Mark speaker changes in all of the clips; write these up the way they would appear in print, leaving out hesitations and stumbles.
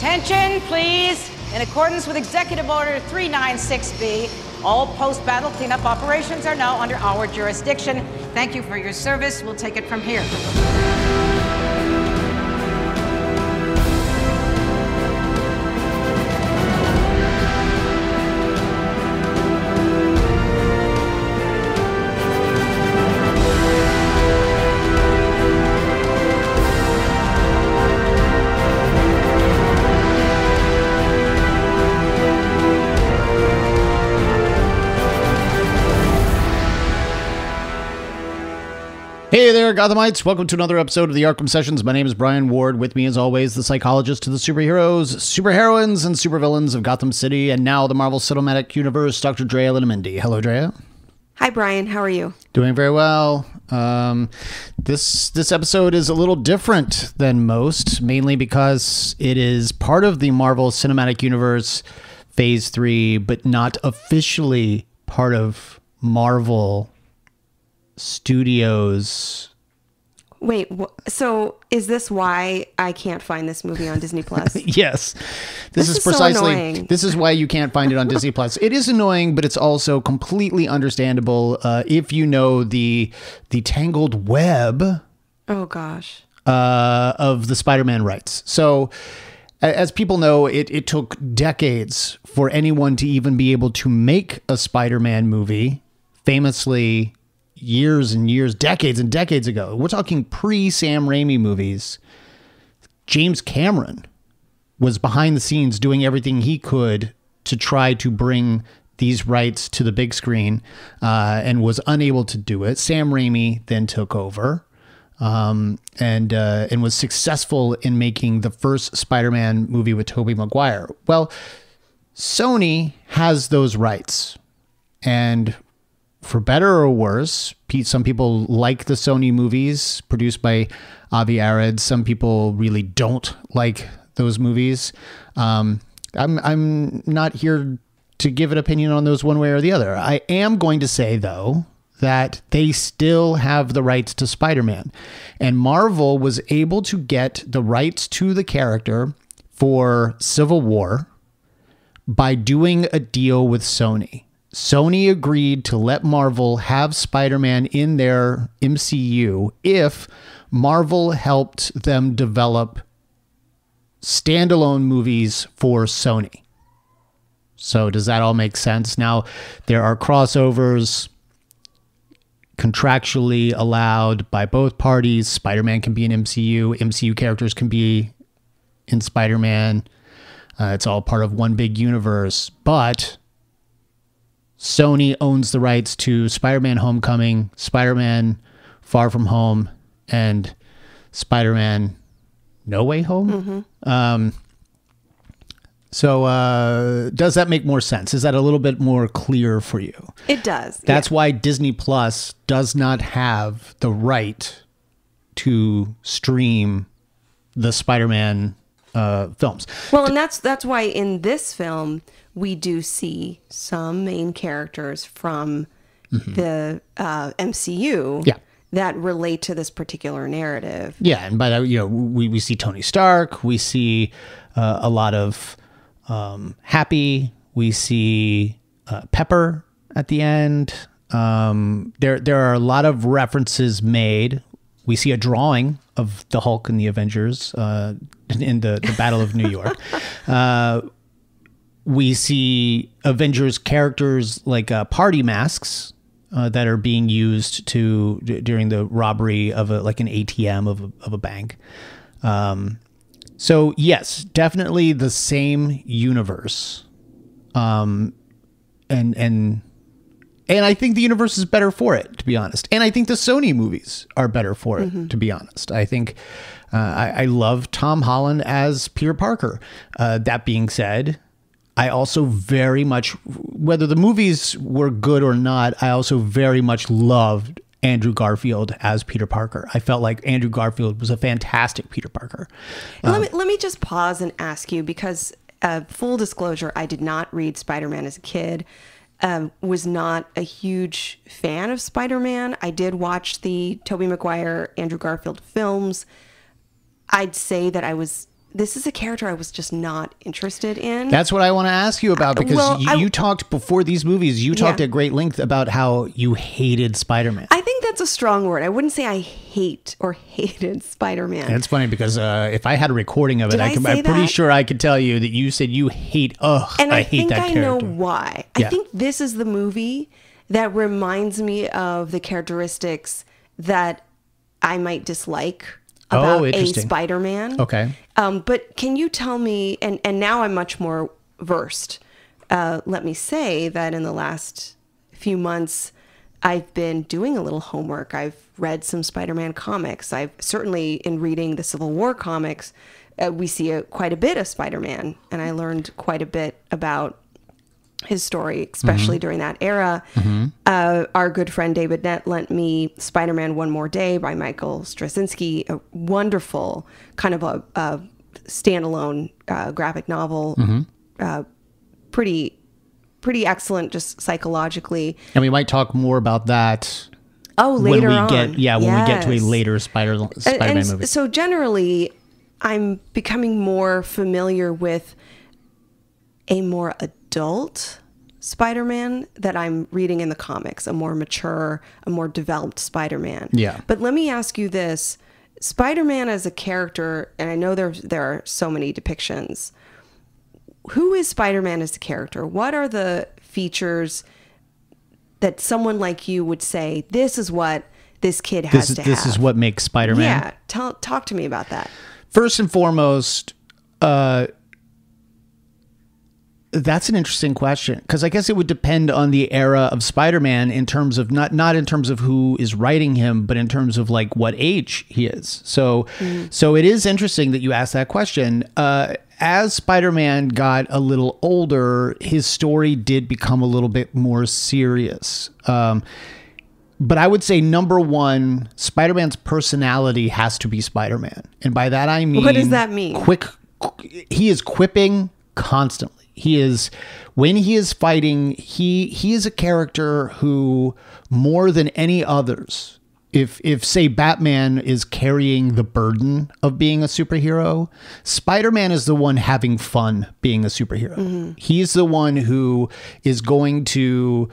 Speaker 1: Attention, please. In accordance with Executive Order 396B, all post-battle cleanup operations are now under our jurisdiction. Thank you for your service. We'll take it from here.
Speaker 2: Hey there, Gothamites. Welcome to another episode of the Arkham Sessions. My name is Brian Ward. With me, as always, the psychologist to the superheroes, superheroines, and supervillains of Gotham City, and now the Marvel Cinematic Universe, Dr. Drea Linamendi. Hello, Drea.
Speaker 3: Hi, Brian. How are you?
Speaker 2: Doing very well. This episode is a little different than most, mainly because it is part of the Marvel Cinematic Universe Phase 3, but not officially part of Marvel Studios.
Speaker 3: Wait, so is this why I can't find this movie on Disney Plus?
Speaker 2: Yes. This is precisely,
Speaker 3: so
Speaker 2: this is why you can't find it on Disney Plus. It is annoying, but it's also completely understandable if you know the tangled web.
Speaker 3: Oh gosh.
Speaker 2: Of the Spider-Man rights. So as people know, it took decades for anyone to even be able to make a Spider-Man movie. Famously, years and years, decades and decades ago. We're talking pre-Sam Raimi movies. James Cameron was behind the scenes doing everything he could to try to bring these rights to the big screen and was unable to do it. Sam Raimi then took over and was successful in making the first Spider-Man movie with Tobey Maguire. Well, Sony has those rights, and for better or worse, some people like the Sony movies produced by Avi Arad. Some people really don't like those movies. I'm not here to give an opinion on those one way or the other. I am going to say, though, that they still have the rights to Spider-Man. And Marvel was able to get the rights to the character for Civil War by doing a deal with Sony. Sony agreed to let Marvel have Spider-Man in their MCU if Marvel helped them develop standalone movies for Sony. So does that all make sense? Now, there are crossovers contractually allowed by both parties. Spider-Man can be in MCU. MCU characters can be in Spider-Man. It's all part of one big universe. But Sony owns the rights to Spider-Man Homecoming, Spider-Man Far From Home, and Spider-Man No Way Home. Mm-hmm. So does that make more sense? Is that a little bit more clear for you?
Speaker 3: It does.
Speaker 2: That's why Disney Plus does not have the right to stream the Spider-Man films.
Speaker 3: Well, and that's why in this film we do see some main characters from the MCU that relate to this particular narrative.
Speaker 2: Yeah, and by that, we see Tony Stark, we see a lot of Happy, we see Pepper at the end. There are a lot of references made. We see a drawing of the Hulk and the Avengers in the Battle of New York. We see Avengers characters like party masks that are being used during the robbery of an ATM of a bank. So yes, definitely the same universe. And I think the universe is better for it, to be honest. And I think the Sony movies are better for it, to be honest. I think I love Tom Holland as Peter Parker. That being said, I also very much, whether the movies were good or not, I also very much loved Andrew Garfield as Peter Parker. I felt like Andrew Garfield was a fantastic Peter Parker.
Speaker 3: Let me just pause and ask you, because full disclosure, I did not read Spider-Man as a kid. Was not a huge fan of Spider-Man. I did watch the Tobey Maguire, Andrew Garfield films. I'd say that I was this is a character I was just not interested in.
Speaker 2: That's what I want to ask you about, because you talked before these movies, you talked at great length about how you hated Spider-Man.
Speaker 3: I think that's a strong word. I wouldn't say I hate or hated Spider-Man.
Speaker 2: And it's funny because if I had a recording of it, I'm pretty sure I could tell you that you said you hate, I hate that character.
Speaker 3: And I think I know why. I think this is the movie that reminds me of the characteristics that I might dislike about a Spider-Man.
Speaker 2: Okay.
Speaker 3: But can you tell me, and now I'm much more versed. Let me say that in the last few months, I've been doing a little homework. I've read some Spider-Man comics. I've certainly, in reading the Civil War comics, we see quite a bit of Spider-Man, and I learned quite a bit about his story, especially during that era. Our good friend David Nett lent me Spider-Man One More Day by Michael Straczynski, a wonderful kind of a standalone graphic novel, pretty excellent, just psychologically.
Speaker 2: And we might talk more about that.
Speaker 3: Later on.
Speaker 2: When we get to a later Spider-Man movie.
Speaker 3: So generally, I'm becoming more familiar with a more adult Spider-Man that I'm reading in the comics, a more mature, a more developed Spider-Man.
Speaker 2: Yeah.
Speaker 3: But let me ask you this. Spider-Man as a character, and I know there are so many depictions. Who is Spider-Man as a character? What are the features that someone like you would say, this is what this kid has to have?
Speaker 2: This is what makes Spider-Man?
Speaker 3: Yeah. Talk to me about that.
Speaker 2: First and foremost, that's an interesting question, because I guess it would depend on the era of Spider-Man in terms of not in terms of who is writing him, but in terms of like what age he is. So it is interesting that you asked that question. As Spider-Man got a little older, his story did become a little bit more serious. But I would say, number one, Spider-Man's personality has to be Spider-Man. And by that I mean...
Speaker 3: What does that mean?
Speaker 2: He is quipping constantly. When he is fighting, he is a character who, more than any others, if say Batman is carrying the burden of being a superhero, Spider-Man is the one having fun being a superhero. He's the one who is going to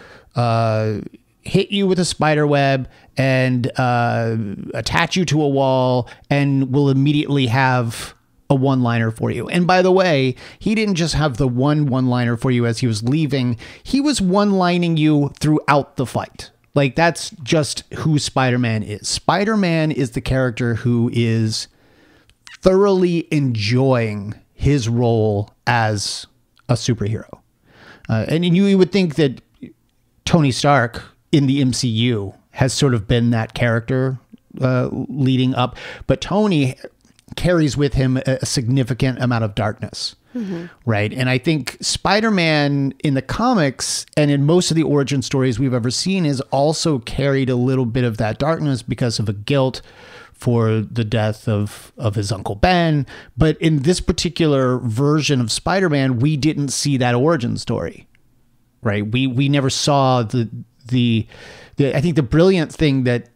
Speaker 2: hit you with a spider web and attach you to a wall and will immediately have a one-liner for you. And by the way, he didn't just have the one-liner for you as he was leaving. He was one-lining you throughout the fight. Like, that's just who Spider-Man is. Spider-Man is the character who is thoroughly enjoying his role as a superhero. And you would think that Tony Stark in the MCU has sort of been that character leading up. But Tony carries with him a significant amount of darkness, right? And I think Spider-Man in the comics and in most of the origin stories we've ever seen is also carried a little bit of that darkness because of a guilt for the death of his Uncle Ben. But in this particular version of Spider-Man, we didn't see that origin story, right? We never saw the I think the brilliant thing that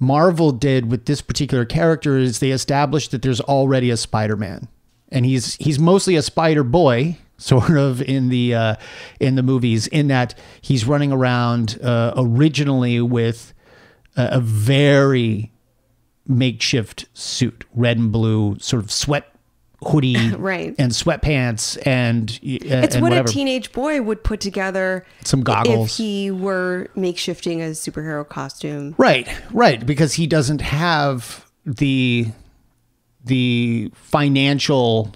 Speaker 2: Marvel did with this particular character is they established that there's already a Spider-Man, and he's mostly a Spider Boy, sort of in the movies, in that he's running around originally with a very makeshift suit, red and blue, sort of sweat hoodie
Speaker 3: right.
Speaker 2: and sweatpants and
Speaker 3: it's
Speaker 2: and
Speaker 3: what
Speaker 2: whatever.
Speaker 3: A teenage boy would put together,
Speaker 2: some goggles,
Speaker 3: if he were makeshifting a superhero costume.
Speaker 2: Right, because he doesn't have the financial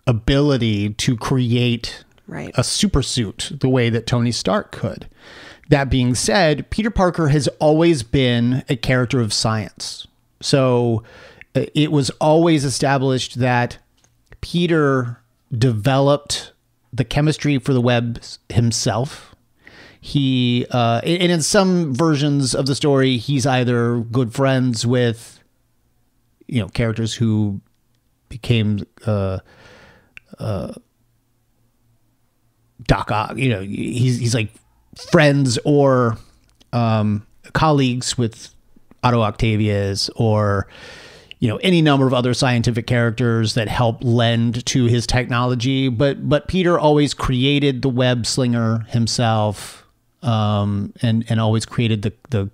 Speaker 2: ability to create a super suit the way that Tony Stark could. That being said, Peter Parker has always been a character of science. So it was always established that Peter developed the chemistry for the webs himself. He, and in some versions of the story, he's either good friends with, characters who became, Doc Ock, he's like friends or, colleagues with Otto Octavius, or any number of other scientific characters that help lend to his technology. But Peter always created the web slinger himself, and always created the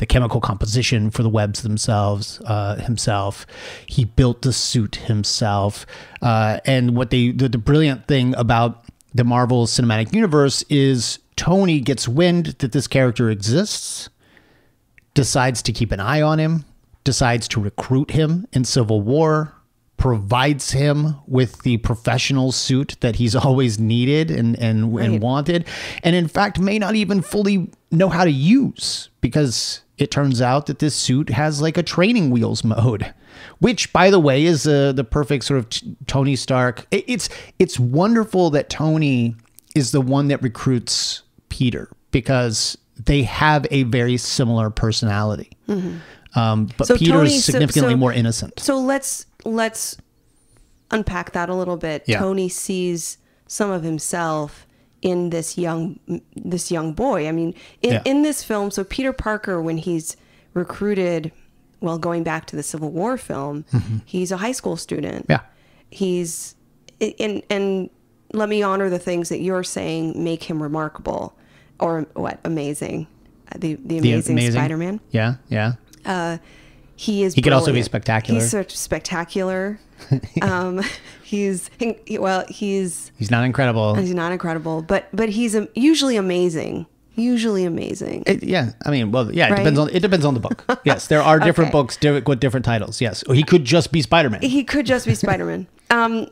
Speaker 2: chemical composition for the webs themselves himself. He built the suit himself. And what the brilliant thing about the Marvel Cinematic Universe is Tony gets wind that this character exists, decides to keep an eye on him, decides to recruit him in Civil War, provides him with the professional suit that he's always needed and wanted, and in fact may not even fully know how to use, because it turns out that this suit has like a training wheels mode, which, by the way, is the perfect sort of Tony Stark. It's wonderful that Tony is the one that recruits Peter, because they have a very similar personality. But so Peter is significantly more innocent.
Speaker 3: So let's unpack that a little bit. Yeah. Tony sees some of himself in this young boy. I mean, in this film, so Peter Parker, when he's recruited, well, going back to the Civil War film, he's a high school student.
Speaker 2: Yeah.
Speaker 3: He's and let me honor the things that you're saying make him remarkable, or what, amazing. The amazing Spider-Man.
Speaker 2: Yeah, yeah.
Speaker 3: He
Speaker 2: could also be spectacular.
Speaker 3: He's such spectacular. He's
Speaker 2: not incredible.
Speaker 3: He's not incredible, but he's usually amazing. Usually amazing.
Speaker 2: Yeah, I mean, well, yeah, it depends on the book. Yes, there are different books with different titles. Yes, he could just be Spider-Man.
Speaker 3: He could just be Spider-Man.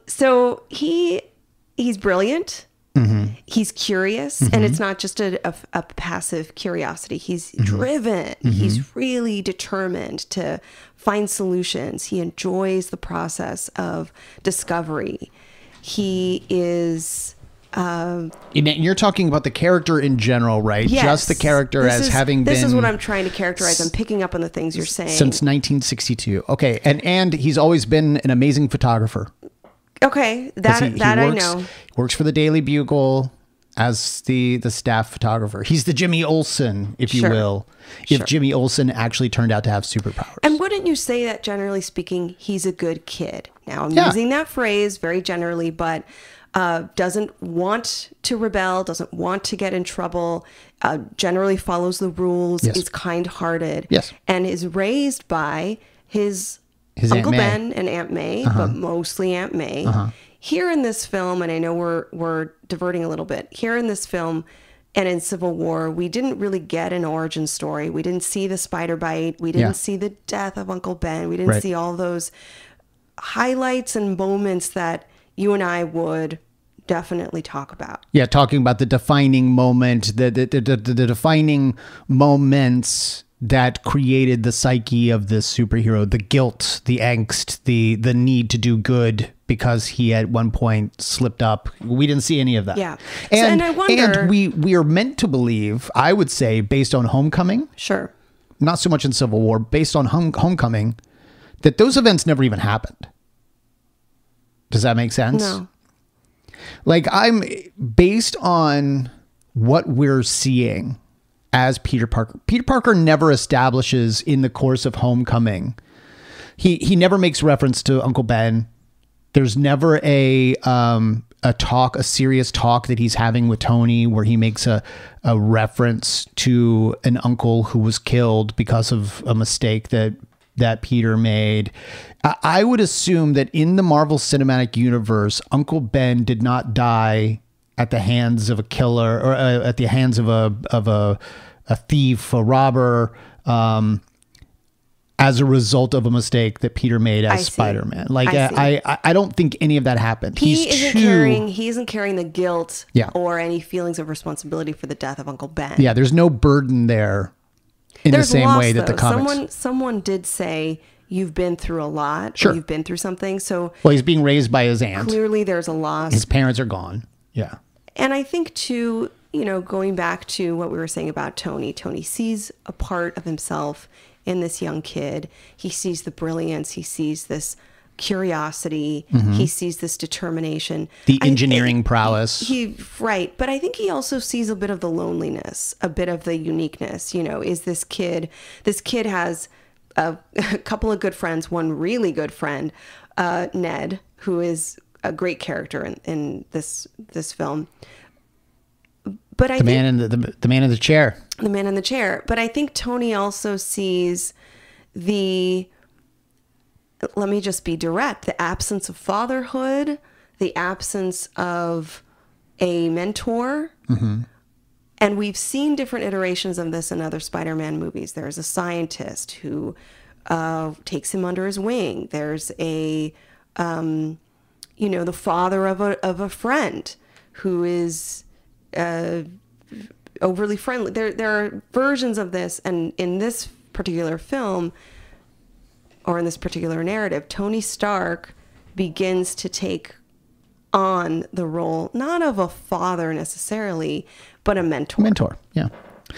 Speaker 3: So he's brilliant. He's curious, and it's not just a passive curiosity. He's driven. He's really determined to find solutions. He enjoys the process of discovery. He is...
Speaker 2: you're talking about the character in general, right?
Speaker 3: Yes.
Speaker 2: Just the character
Speaker 3: This
Speaker 2: been...
Speaker 3: is what I'm trying to characterize. I'm picking up on the things you're saying.
Speaker 2: Since 1962. Okay, and he's always been an amazing photographer.
Speaker 3: Okay, that I know.
Speaker 2: He works for the Daily Bugle as the staff photographer. He's the Jimmy Olsen, if you will, if Jimmy Olsen actually turned out to have superpowers.
Speaker 3: And wouldn't you say that, generally speaking, he's a good kid? Now, I'm using that phrase very generally, but doesn't want to rebel, doesn't want to get in trouble, generally follows the rules, is kind-hearted, and is raised by his Uncle Ben and Aunt May, but mostly Aunt May. Here in this film, and I know we're diverting a little bit, here in this film and in Civil War, we didn't really get an origin story. We didn't see the spider bite. We didn't see the death of Uncle Ben. We didn't see all those highlights and moments that you and I would definitely talk about.
Speaker 2: Yeah, talking about the defining moment, the defining moments that created the psyche of this superhero, the guilt, the angst, the need to do good because he at one point slipped up. We didn't see any of that.
Speaker 3: Yeah.
Speaker 2: And
Speaker 3: I wonder...
Speaker 2: And we are meant to believe, I would say, based on Homecoming.
Speaker 3: Sure.
Speaker 2: Not so much in Civil War, based on Homecoming, that those events never even happened. Does that make sense?
Speaker 3: No.
Speaker 2: Like, I'm based on what we're seeing as Peter Parker. Peter Parker never establishes in the course of Homecoming. He never makes reference to Uncle Ben. There's never a serious talk that he's having with Tony where he makes a reference to an uncle who was killed because of a mistake that Peter made. I would assume that in the Marvel Cinematic Universe, Uncle Ben did not die at the hands of a killer, or at the hands of a thief, a robber, as a result of a mistake that Peter made as Spider-Man. Like, I don't think any of that happened.
Speaker 3: He isn't carrying the guilt or any feelings of responsibility for the death of Uncle Ben.
Speaker 2: Yeah, there's no burden there in the same way that the comics.
Speaker 3: Someone did say, you've been through a lot, or you've been through something. So,
Speaker 2: well, he's being raised by his aunt.
Speaker 3: Clearly there's a loss.
Speaker 2: His parents are gone. Yeah.
Speaker 3: And I think too, going back to what we were saying about Tony sees a part of himself in this young kid. He sees the brilliance. He sees this curiosity. He sees this determination.
Speaker 2: The engineering prowess.
Speaker 3: Right. But I think he also sees a bit of the loneliness, a bit of the uniqueness. Is this kid has a couple of good friends, one really good friend, Ned, who is a great character in this film. But I think
Speaker 2: the man in the chair.
Speaker 3: The man in the chair. But I think Tony also sees let me just be direct, the absence of fatherhood, the absence of a mentor.
Speaker 2: Mm-hmm.
Speaker 3: And we've seen different iterations of this in other Spider-Man movies. There's a scientist who takes him under his wing. There's the father of a friend who is overly friendly. There are versions of this, and in this particular film, or in this particular narrative, Tony Stark begins to take on the role, not of a father necessarily, but a mentor.
Speaker 2: Mentor, yeah.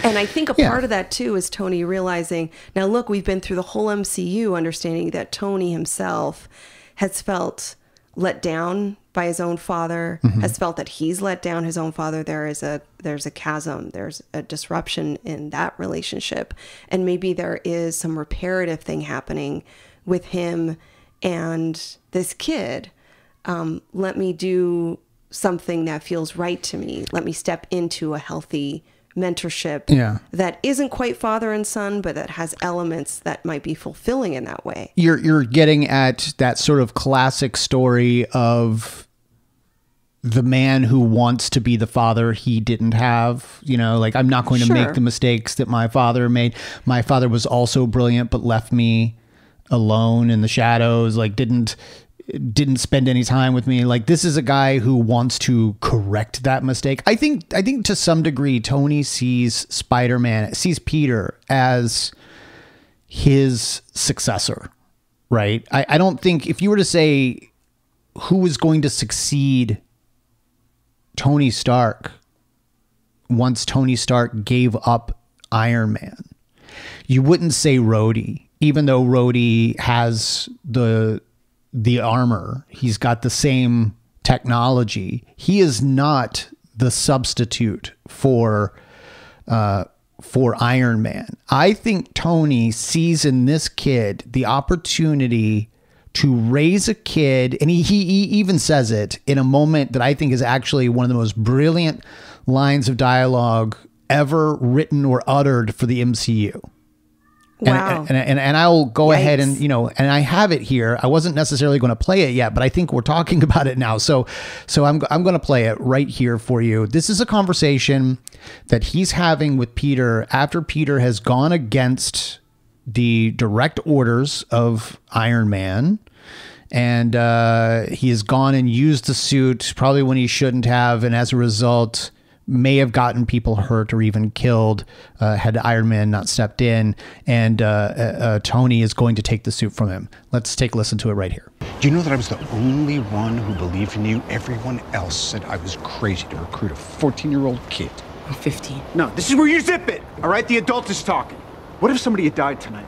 Speaker 3: And I think a part of that too is Tony realizing, now look, we've been through the whole MCU understanding that Tony himself has felt let down by his own father,
Speaker 2: mm-hmm.
Speaker 3: has felt that he's let down his own father. There's a chasm, there's a disruption in that relationship. And maybe there is some reparative thing happening with him and this kid. Let me do something that feels right to me. Let me step into a healthy mentorship that isn't quite father and son, but that has elements that might be fulfilling in that way.
Speaker 2: You're getting at that sort of classic story of the man who wants to be the father he didn't have, like, I'm not going to make the mistakes that my father made. My father was also brilliant, but left me alone in the shadows, like didn't spend any time with me. Like, this is a guy who wants to correct that mistake. I think to some degree, Tony sees Peter as his successor, right? I don't think, if you were to say who is going to succeed Tony Stark once Tony Stark gave up Iron Man, you wouldn't say Rhodey, even though Rhodey has the armor. He's got the same technology. He is not the substitute for Iron Man. I think Tony sees in this kid the opportunity to raise a kid, and he even says it in a moment that I think is actually one of the most brilliant lines of dialogue ever written or uttered for the MCU.
Speaker 3: Wow.
Speaker 2: And I'll go ahead and, and I have it here. I wasn't necessarily going to play it yet, but I think we're talking about it now. So I'm going to play it right here for you. This is a conversation that he's having with Peter after Peter has gone against the direct orders of Iron Man. And he has gone and used the suit probably when he shouldn't have. And as a result, may have gotten people hurt or even killed had Iron Man not stepped in. And Tony is going to take the suit from him. Let's take a listen to it right here.
Speaker 4: Do you know that I was the only one who believed in you? Everyone else said I was crazy to recruit a 14-year-old kid.
Speaker 5: I'm 15.
Speaker 4: No, this is where you zip it, all right? The adult is talking. What if somebody had died tonight?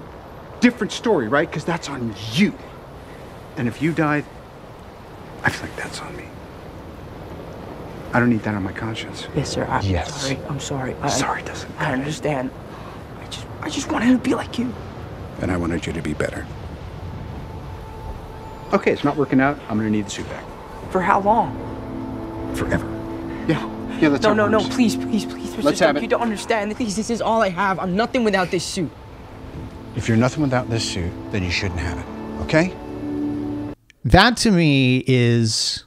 Speaker 4: Different story, right? Because that's on you. And if you died, I feel like that's on me. I don't need that on my conscience.
Speaker 5: Yes, sir. I'm sorry.
Speaker 4: Sorry doesn't cut
Speaker 5: I understand. I just wanted to be like you.
Speaker 4: And I wanted you to be better. Okay, it's not working out. I'm gonna need the suit back.
Speaker 5: For how long?
Speaker 4: Forever. Yeah, that's
Speaker 5: No, please,
Speaker 4: Let's have it.
Speaker 5: You don't understand. This is all I have. I'm nothing without this suit.
Speaker 4: If you're nothing without this suit, then you shouldn't have it, okay?
Speaker 2: That to me is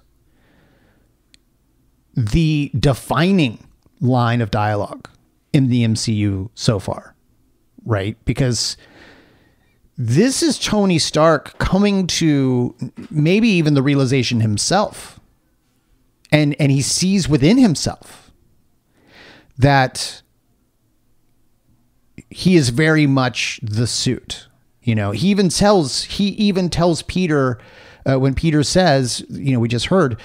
Speaker 2: the defining line of dialogue in the MCU so far, right? Because this is Tony Stark coming to maybe even the realization himself. And he sees within himself that he is very much the suit. He even tells Peter, when Peter says, we just heard,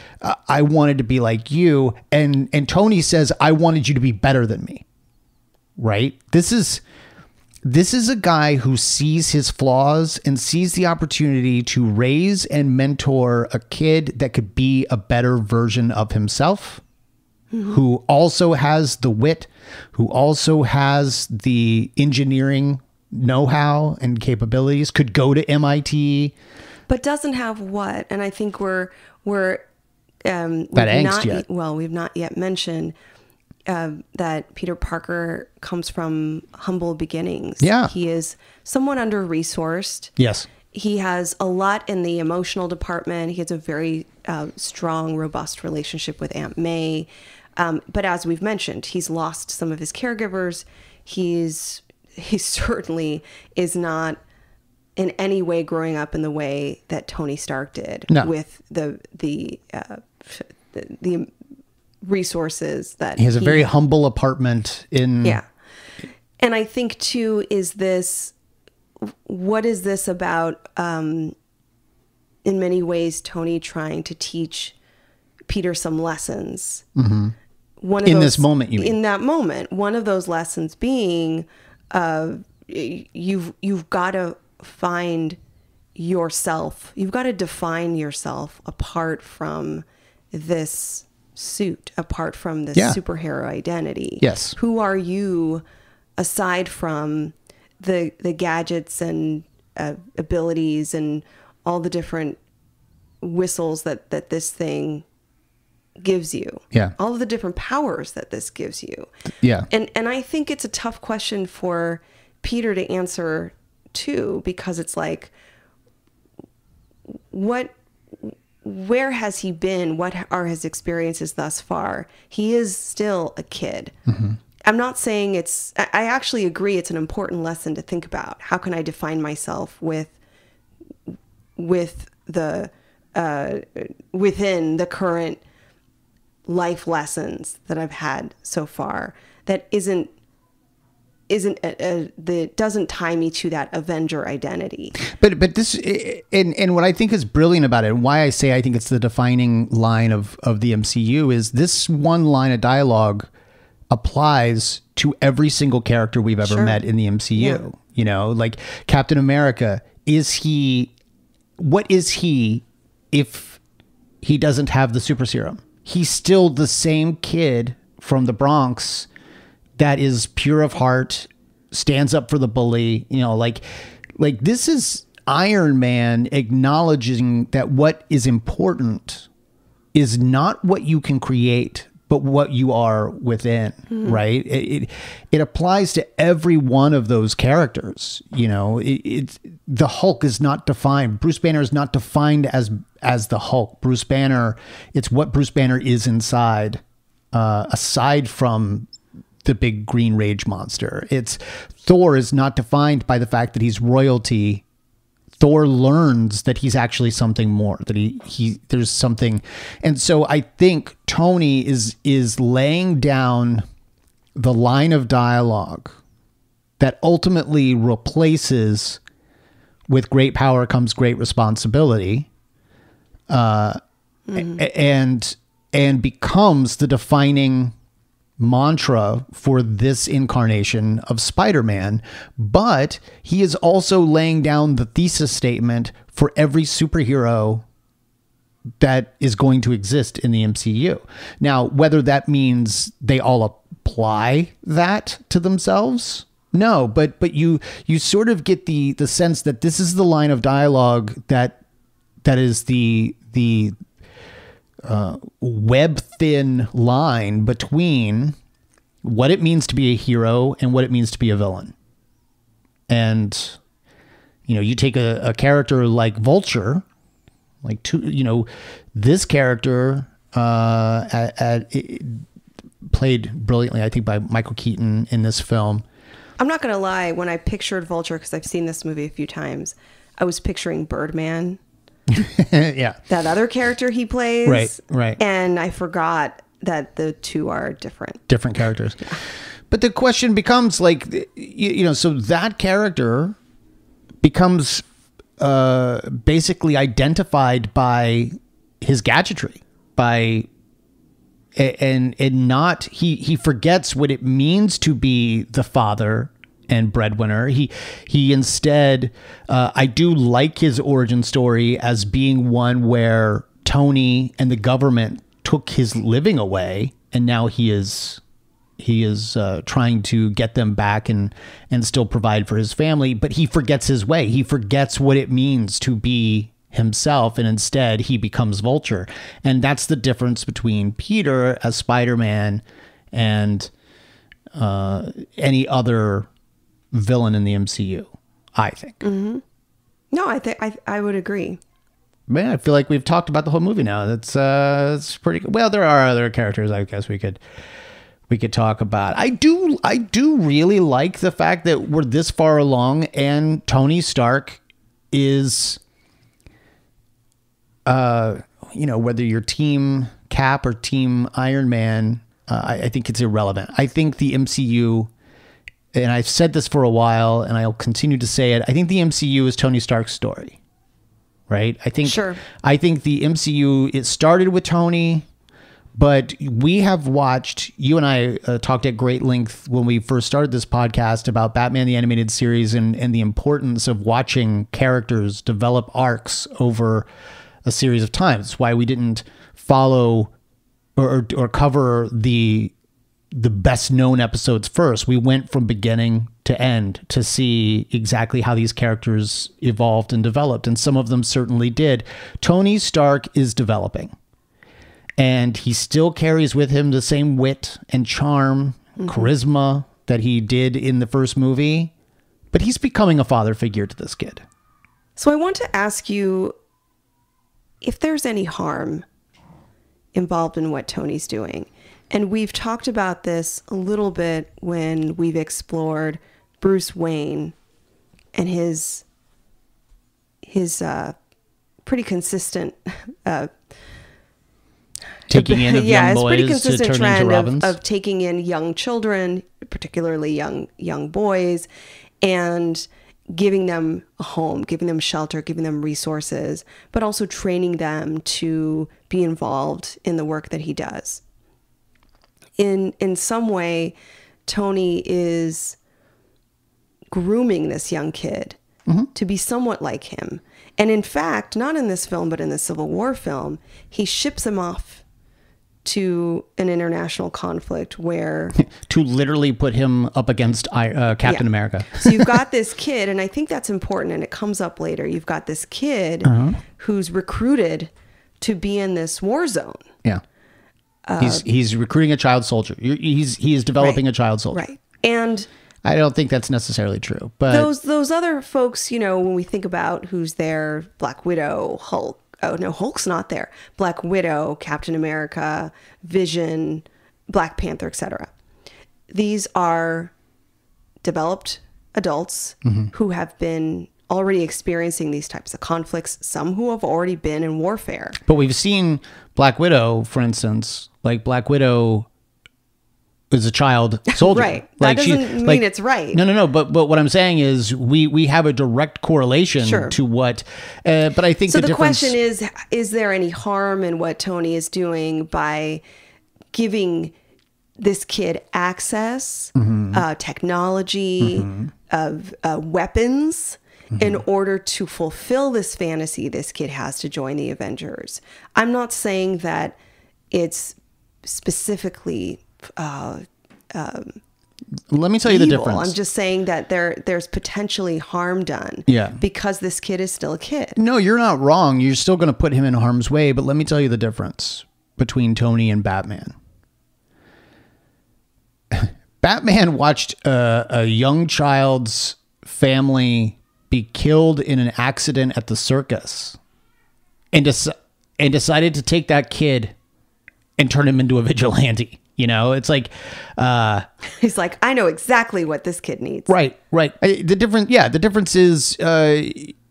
Speaker 2: I wanted to be like you. And Tony says, I wanted you to be better than me. Right? This is a guy who sees his flaws and sees the opportunity to raise and mentor a kid that could be a better version of himself, who also has the wit, who also has the engineering know-how and capabilities, could go to MIT.
Speaker 3: But doesn't have what? And I think we've
Speaker 2: angst yet.
Speaker 3: Well, we've not yet mentioned that Peter Parker comes from humble beginnings.
Speaker 2: Yeah.
Speaker 3: He is somewhat under-resourced.
Speaker 2: Yes.
Speaker 3: He has a lot in the emotional department. He has a very strong, robust relationship with Aunt May. But as we've mentioned, he's lost some of his caregivers. He certainly is not in any way growing up in the way that Tony Stark did, with the resources that
Speaker 2: he has. A very humble apartment in.
Speaker 3: Yeah. And I think too, what is this about, in many ways, Tony trying to teach Peter some lessons. Mm-hmm.
Speaker 2: This moment, you mean?
Speaker 3: In that moment, one of those lessons being, you've got to find yourself. You've got to define yourself apart from this suit, apart from this superhero identity.
Speaker 2: Yes.
Speaker 3: Who are you aside from the gadgets and abilities and all the different whistles that this thing gives you?
Speaker 2: Yeah.
Speaker 3: All of the different powers that this gives you.
Speaker 2: Yeah.
Speaker 3: And I think it's a tough question for Peter to answer too, because it's like, where has he been? What are his experiences thus far? He is still a kid. Mm-hmm. I'm not saying I actually agree it's an important lesson to think about. How can I define myself within the current life lessons that I've had so far that that doesn't tie me to that Avenger identity.
Speaker 2: But this, and what I think is brilliant about it, and why I say I think it's the defining line of the MCU, is this one line of dialogue applies to every single character we've ever met in the MCU. Yeah. You know, like Captain America, what is he if he doesn't have the super serum? He's still the same kid from the Bronx that is pure of heart, stands up for the bully, you know, like this is Iron Man acknowledging that what is important is not what you can create, but what you are within, right? It applies to every one of those characters. You know, the Hulk is not defined. Bruce Banner is not defined as the Hulk. Bruce Banner, it's what Bruce Banner is inside, aside from the big green rage monster. Thor is not defined by the fact that he's royalty. Thor learns that he's actually something more, that there's something. And so I think Tony is laying down the line of dialogue that ultimately replaces with great power comes great responsibility, and becomes the defining mantra for this incarnation of Spider-Man. But he is also laying down the thesis statement for every superhero that is going to exist in the MCU. Now, whether that means they all apply that to themselves, no, but you sort of get the sense that this is the line of dialogue that is the web-thin line between what it means to be a hero and what it means to be a villain. And, you know, you take a character like Vulture, this character played brilliantly, I think, by Michael Keaton in this film.
Speaker 3: I'm not going to lie, when I pictured Vulture, because I've seen this movie a few times, I was picturing Birdman.
Speaker 2: Yeah. That
Speaker 3: other character he plays.
Speaker 2: Right.
Speaker 3: And I forgot that the two are different.
Speaker 2: Different characters. Yeah. But the question becomes, like, so that character becomes basically identified by his gadgetry, and not, he forgets what it means to be the father and breadwinner. He instead, I do like his origin story as being one where Tony and the government took his living away, and now he is trying to get them back and still provide for his family, but he forgets his way. He forgets what it means to be himself, and instead he becomes Vulture. And that's the difference between Peter as Spider-Man and any other villain in the MCU, I think.
Speaker 3: Mm-hmm. No, I would agree.
Speaker 2: Man, I feel like we've talked about the whole movie now. It's pretty good. Well, there are other characters I guess we could talk about. I do really like the fact that we're this far along and Tony Stark is whether you're team Cap or team Iron Man, I think it's irrelevant. I think the MCU, and I've said this for a while and I'll continue to say it, I think the MCU is Tony Stark's story. Right? I think the MCU, it started with Tony, but we have watched, you and I talked at great length when we first started this podcast about Batman the Animated Series and the importance of watching characters develop arcs over a series of times. That's why we didn't follow or cover the best known episodes first. We went from beginning to end to see exactly how these characters evolved and developed, and some of them certainly did. Tony Stark is developing, and he still carries with him the same wit and charm, charisma that he did in the first movie, but he's becoming a father figure to this kid.
Speaker 3: So I want to ask you if there's any harm involved in what Tony's doing. And we've talked about this a little bit when we've explored Bruce Wayne and his pretty consistent
Speaker 2: taking in of young boys
Speaker 3: pretty consistent
Speaker 2: to turn into Robins.
Speaker 3: Of taking in young children, particularly young boys, and giving them a home, giving them shelter, giving them resources, but also training them to be involved in the work that he does. In some way, Tony is grooming this young kid to be somewhat like him. And in fact, not in this film, but in the Civil War film, he ships him off to an international conflict where...
Speaker 2: to literally put him up against Captain America.
Speaker 3: So you've got this kid, and I think that's important, and it comes up later. You've got this kid who's recruited to be in this war zone.
Speaker 2: Yeah. He's recruiting a child soldier. He is developing a child soldier.
Speaker 3: Right. And
Speaker 2: I don't think that's necessarily true. But
Speaker 3: those other folks, when we think about who's there, Black Widow, Hulk. Oh no, Hulk's not there. Black Widow, Captain America, Vision, Black Panther, etc. These are developed adults who have been already experiencing these types of conflicts, some who have already been in warfare.
Speaker 2: But we've seen Black Widow, for instance, like Black Widow is a child soldier.
Speaker 3: Right. That doesn't mean it's right.
Speaker 2: No. But what I'm saying is we have a direct correlation to what, but I think
Speaker 3: so the question is there any harm in what Tony is doing by giving this kid access, technology, of weapons, in order to fulfill this fantasy this kid has to join the Avengers? I'm not saying that it's specifically
Speaker 2: let me tell you the difference.
Speaker 3: I'm just saying that there's potentially harm done because this kid is still a kid.
Speaker 2: No, you're not wrong. You're still going to put him in harm's way, but let me tell you the difference between Tony and Batman. Batman watched a young child's family be killed in an accident at the circus and decided to take that kid and turn him into a vigilante. It's like
Speaker 3: he's like, I know exactly what this kid needs.
Speaker 2: Right. The difference is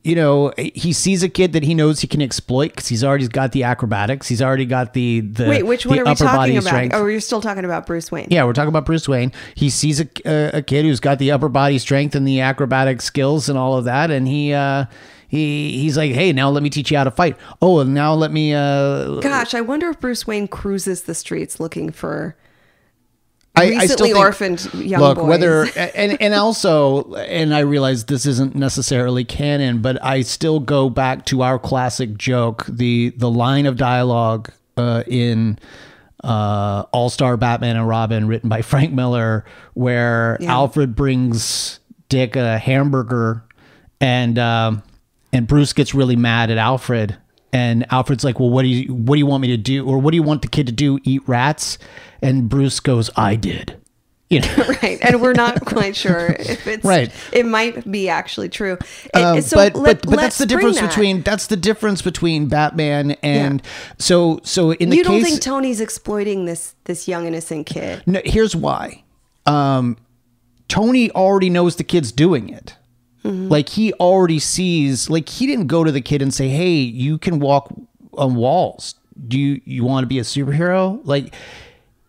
Speaker 2: he sees a kid that he knows he can exploit because he's already got the acrobatics. He's already got the
Speaker 3: Wait, which one are we talking about?
Speaker 2: Strength.
Speaker 3: Oh, you're still talking about Bruce Wayne.
Speaker 2: Yeah, we're talking about Bruce Wayne. He sees a kid who's got the upper body strength and the acrobatic skills and all of that, and he's like, hey, now let me teach you how to fight. Oh, and now let me...
Speaker 3: Gosh, I wonder if Bruce Wayne cruises the streets looking for
Speaker 2: I still think,
Speaker 3: orphaned young boys.
Speaker 2: Whether, and also, and I realize this isn't necessarily canon, but I still go back to our classic joke, the line of dialogue in All-Star Batman and Robin, written by Frank Miller, where Alfred brings Dick a hamburger, and Bruce gets really mad at Alfred, and Alfred's like, well, what do you want me to do, or what do you want the kid to do, eat rats? And Bruce goes, I did. You know?
Speaker 3: Right, and we're not quite sure if it's
Speaker 2: right.
Speaker 3: It might be actually true.
Speaker 2: But that's the difference between Batman and so in the case,
Speaker 3: you don't think Tony's exploiting this young innocent kid?
Speaker 2: No, here's why. Tony already knows the kid's doing it. Mm-hmm. Like he already sees. Like he didn't go to the kid and say, "Hey, you can walk on walls. Do you want to be a superhero?" Like.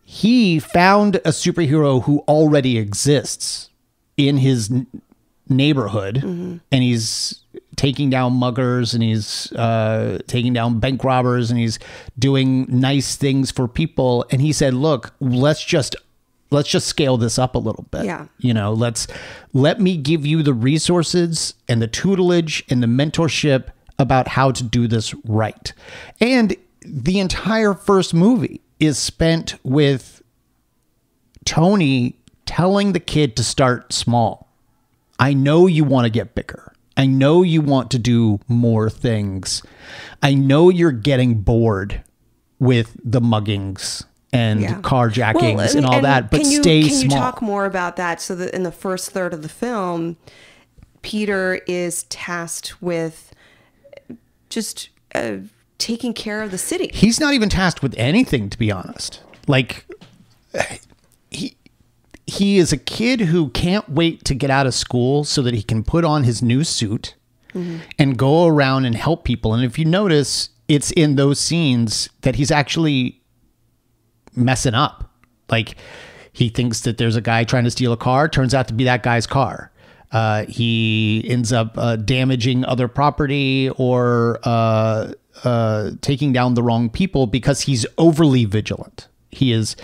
Speaker 2: He found a superhero who already exists in his neighborhood, and he's taking down muggers, and he's taking down bank robbers, and he's doing nice things for people. And he said, "Look, let's just scale this up a little bit.
Speaker 3: Yeah.
Speaker 2: You know, let me give you the resources and the tutelage and the mentorship about how to do this right." And the entire first movie is spent with Tony telling the kid to start small. I know you want to get bigger. I know you want to do more things. I know you're getting bored with the muggings and carjackings and all that, but stay small.
Speaker 3: Can you talk more about that? So that in the first third of the film, Peter is tasked with just taking care of the city.
Speaker 2: He's not even tasked with anything, to be honest. Like he is a kid who can't wait to get out of school so that he can put on his new suit and go around and help people. And if you notice, it's in those scenes that he's actually messing up. Like he thinks that there's a guy trying to steal a car. Turns out to be that guy's car. He ends up damaging other property or taking down the wrong people because he's overly vigilant. He is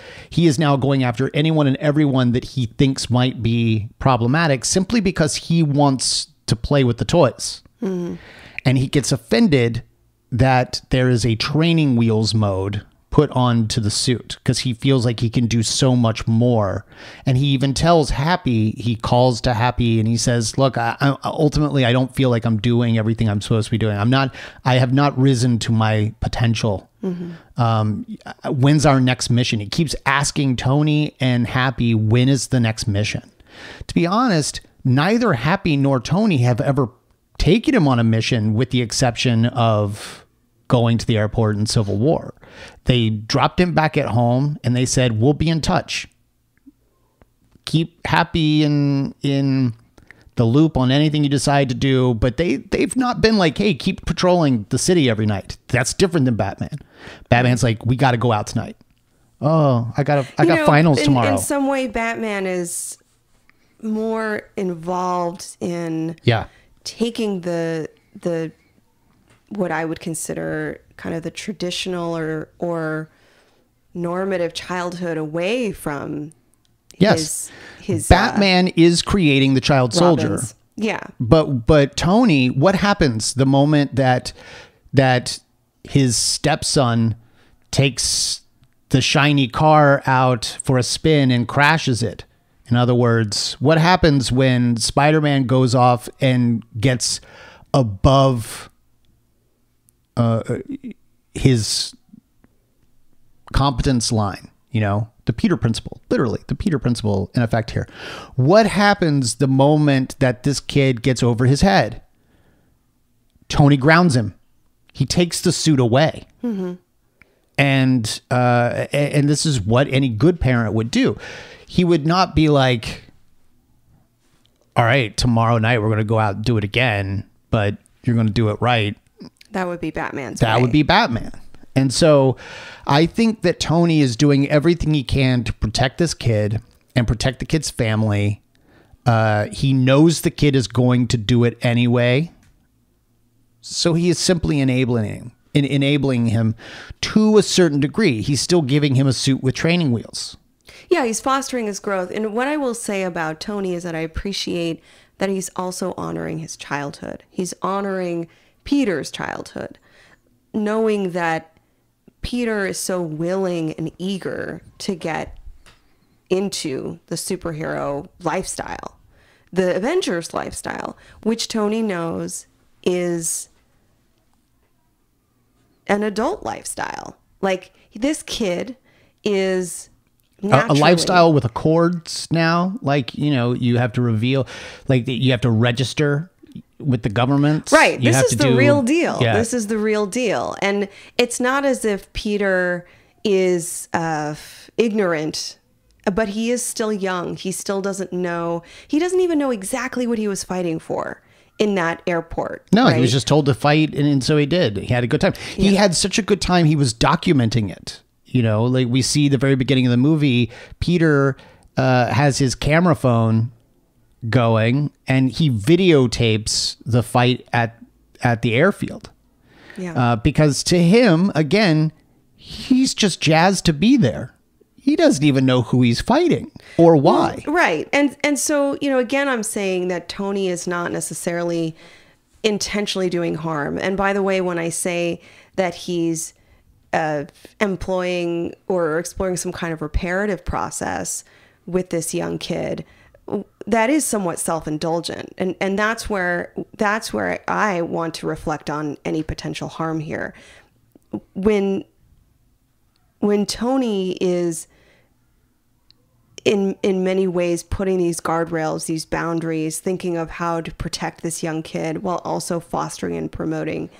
Speaker 2: now going after anyone and everyone that he thinks might be problematic simply because he wants to play with the toys. And he gets offended that there is a training wheels mode put onto the suit because he feels like he can do so much more. And he even tells Happy, he calls to Happy and he says, look, ultimately, I don't feel like I'm doing everything I'm supposed to be doing. I have not risen to my potential. When's our next mission? He keeps asking Tony and Happy, when is the next mission? To be honest, neither Happy nor Tony have ever taken him on a mission with the exception of going to the airport in Civil War. They dropped him back at home and they said, we'll be in touch. Keep Happy in the loop on anything you decide to do. But they've not been like, hey, keep patrolling the city every night. That's different than Batman. Batman's like, we got to go out tonight. Oh, I got finals tomorrow.
Speaker 3: In some way, Batman is more involved in taking the what I would consider kind of the traditional or normative childhood away from his
Speaker 2: Batman is creating the child soldier.
Speaker 3: Yeah.
Speaker 2: But Tony, what happens the moment that his stepson takes the shiny car out for a spin and crashes it? In other words, what happens when Spider-Man goes off and gets above his competence line, the Peter principle, literally the Peter principle in effect here. What happens the moment that this kid gets over his head? Tony grounds him. He takes the suit away. And this is what any good parent would do. He would not be like, all right, tomorrow night we're going to go out and do it again, but you're going to do it right.
Speaker 3: That would be Batman's
Speaker 2: way. Would be Batman. And so I think that Tony is doing everything he can to protect this kid and protect the kid's family. He knows the kid is going to do it anyway. So he is simply enabling him to a certain degree. He's still giving him a suit with training wheels.
Speaker 3: Yeah, he's fostering his growth. And what I will say about Tony is that I appreciate that he's also honoring his childhood. He's honoring Peter's childhood, knowing that Peter is so willing and eager to get into the superhero lifestyle, the Avengers lifestyle, which Tony knows is an adult lifestyle. Like, this kid is
Speaker 2: a lifestyle with accords now. Like, you know, you have to reveal, like, you have to register with the government.
Speaker 3: Right. This is the real deal.
Speaker 2: Yeah.
Speaker 3: This is the real deal. And it's not as if Peter is ignorant, but he is still young. He still doesn't know. He doesn't even know exactly what he was fighting for in that airport.
Speaker 2: No,
Speaker 3: right?
Speaker 2: He was just told to fight, and so he did. He had a good time. He had such a good time, he was documenting it. You know, like we see the very beginning of the movie, Peter has his camera phone going, and he videotapes the fight at the airfield.
Speaker 3: Yeah.
Speaker 2: Because to him, again, he's just jazzed to be there. He doesn't even know who he's fighting or why.
Speaker 3: Well, right. And so, you know, again, I'm saying that Tony is not necessarily intentionally doing harm. And by the way, when I say that he's employing or exploring some kind of reparative process with this young kid, that is somewhat self-indulgent. And that's where I want to reflect on any potential harm here. When Tony is in many ways putting these guardrails, these boundaries, thinking of how to protect this young kid while also fostering and promoting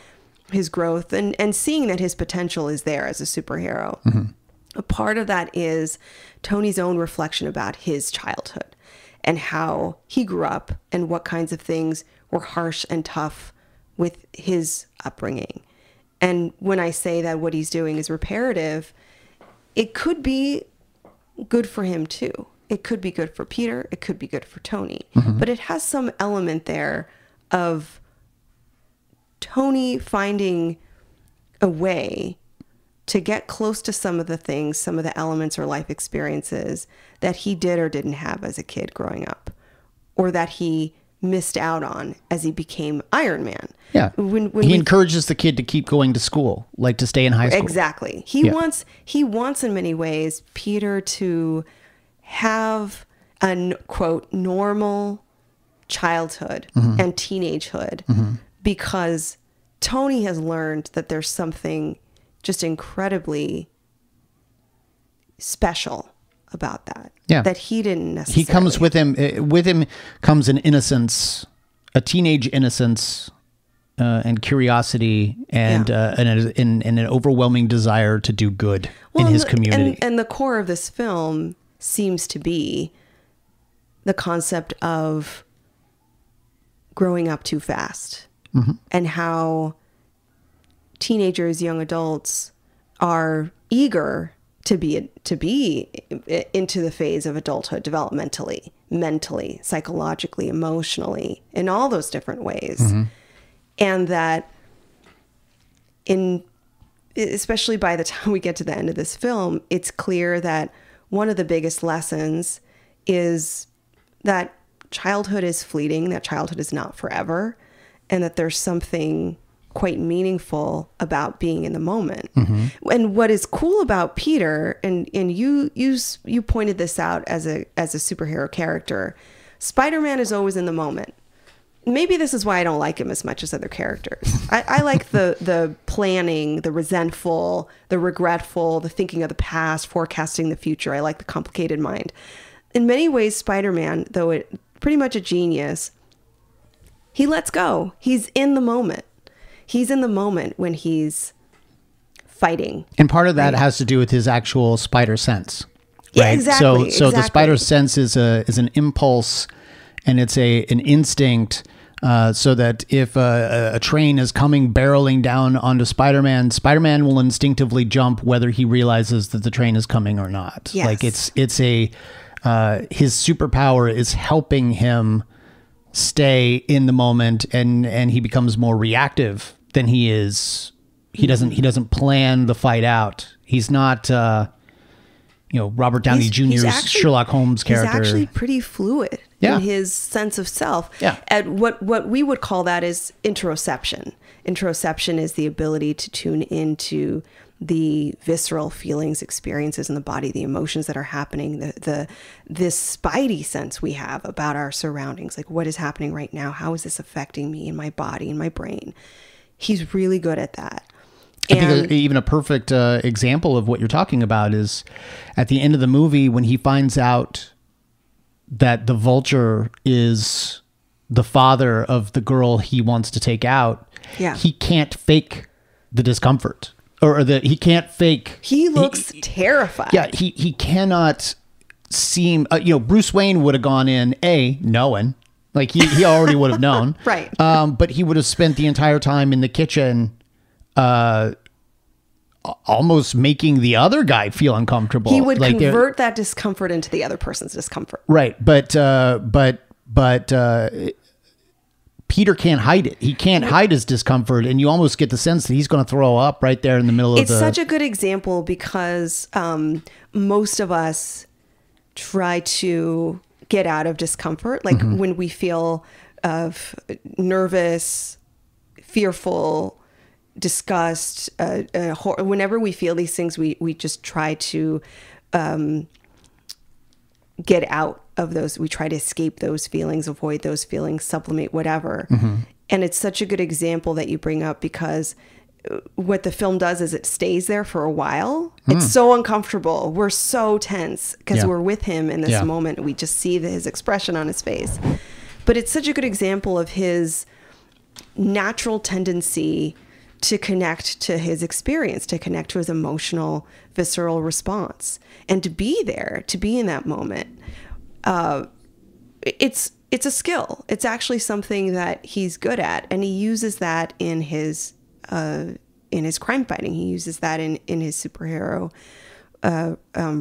Speaker 3: his growth and seeing that his potential is there as a superhero. Mm-hmm. A part of that is Tony's own reflection about his childhood and how he grew up and what kinds of things were harsh and tough with his upbringing. And when I say that what he's doing is reparative, it could be good for him too. It could be good for Peter. It could be good for Tony. Mm-hmm. But it has some element there of Tony finding a way to get close to some of the things, some of the elements or life experiences that he did or didn't have as a kid growing up, or that he missed out on as he became Iron Man.
Speaker 2: Yeah. When he encourages the kid to keep going to school, like to stay in high school.
Speaker 3: Exactly. He wants in many ways Peter to have a quote normal childhood mm-hmm. and teenagehood mm-hmm. because Tony has learned that there's something just incredibly special about that. Yeah. That he didn't necessarily.
Speaker 2: He comes with him comes an innocence, a teenage innocence, and curiosity, and an overwhelming desire to do good in his community.
Speaker 3: And the core of this film seems to be the concept of growing up too fast, mm-hmm. and how teenagers, young adults are eager to be into the phase of adulthood developmentally, mentally, psychologically, emotionally, in all those different ways. Mm-hmm. And that especially by the time we get to the end of this film, it's clear that one of the biggest lessons is that childhood is fleeting, that childhood is not forever, and that there's something quite meaningful about being in the moment. Mm-hmm. And what is cool about Peter, and you pointed this out as a superhero character, Spider-Man is always in the moment. Maybe this is why I don't like him as much as other characters. I like the planning, the resentful, the regretful, the thinking of the past, forecasting the future. I like the complicated mind. In many ways, Spider-Man, though pretty much a genius, he lets go. He's in the moment. He's in the moment when he's fighting. And part of that has to do with his actual spider sense. Right? Yeah, exactly. So the spider sense is an impulse, and it's an instinct, so that if a train is coming barreling down onto Spider-Man, Spider-Man will instinctively jump whether he realizes that the train is coming or not. Yes. Like it's his superpower is helping him stay in the moment, and he becomes more reactive than he is. He doesn't plan the fight out. He's not Robert Downey Jr.'s actually, Sherlock Holmes character. He's actually pretty fluid in his sense of self. Yeah. And what we would call that is interoception. Interoception is the ability to tune into the visceral feelings, experiences in the body, the emotions that are happening, this spidey sense we have about our surroundings. Like, what is happening right now? How is this affecting me in my body, in my brain? He's really good at that.
Speaker 2: I think even a perfect example of what you're talking about is at the end of the movie when he finds out that the vulture is the father of the girl he wants to take out. Yeah. He can't fake the discomfort, or he can't fake.
Speaker 3: He looks terrified.
Speaker 2: Yeah. He cannot seem, Bruce Wayne would have gone in knowing, like he already would have known.
Speaker 3: Right.
Speaker 2: But he would have spent the entire time in the kitchen, almost making the other guy feel uncomfortable.
Speaker 3: He would convert that discomfort into the other person's discomfort.
Speaker 2: Right. But Peter can't hide it. He can't hide his discomfort, and you almost get the sense that he's going to throw up right there in the middle of
Speaker 3: It's such a good example because most of us try to get out of discomfort. Like when we feel nervous, fearful, disgust, whenever we feel these things, we just try to get out of those. We try to escape those feelings, avoid those feelings, sublimate, whatever. And it's such a good example that you bring up because what the film does is it stays there for a while. It's so uncomfortable. We're so tense because we're with him in this moment. We just see his expression on his face. But it's such a good example of his natural tendency to connect to his experience, to connect to his emotional, visceral response, and to be there, to be in that moment. It's a skill. It's actually something that he's good at, and he uses that in his crime fighting. He uses that in his superhero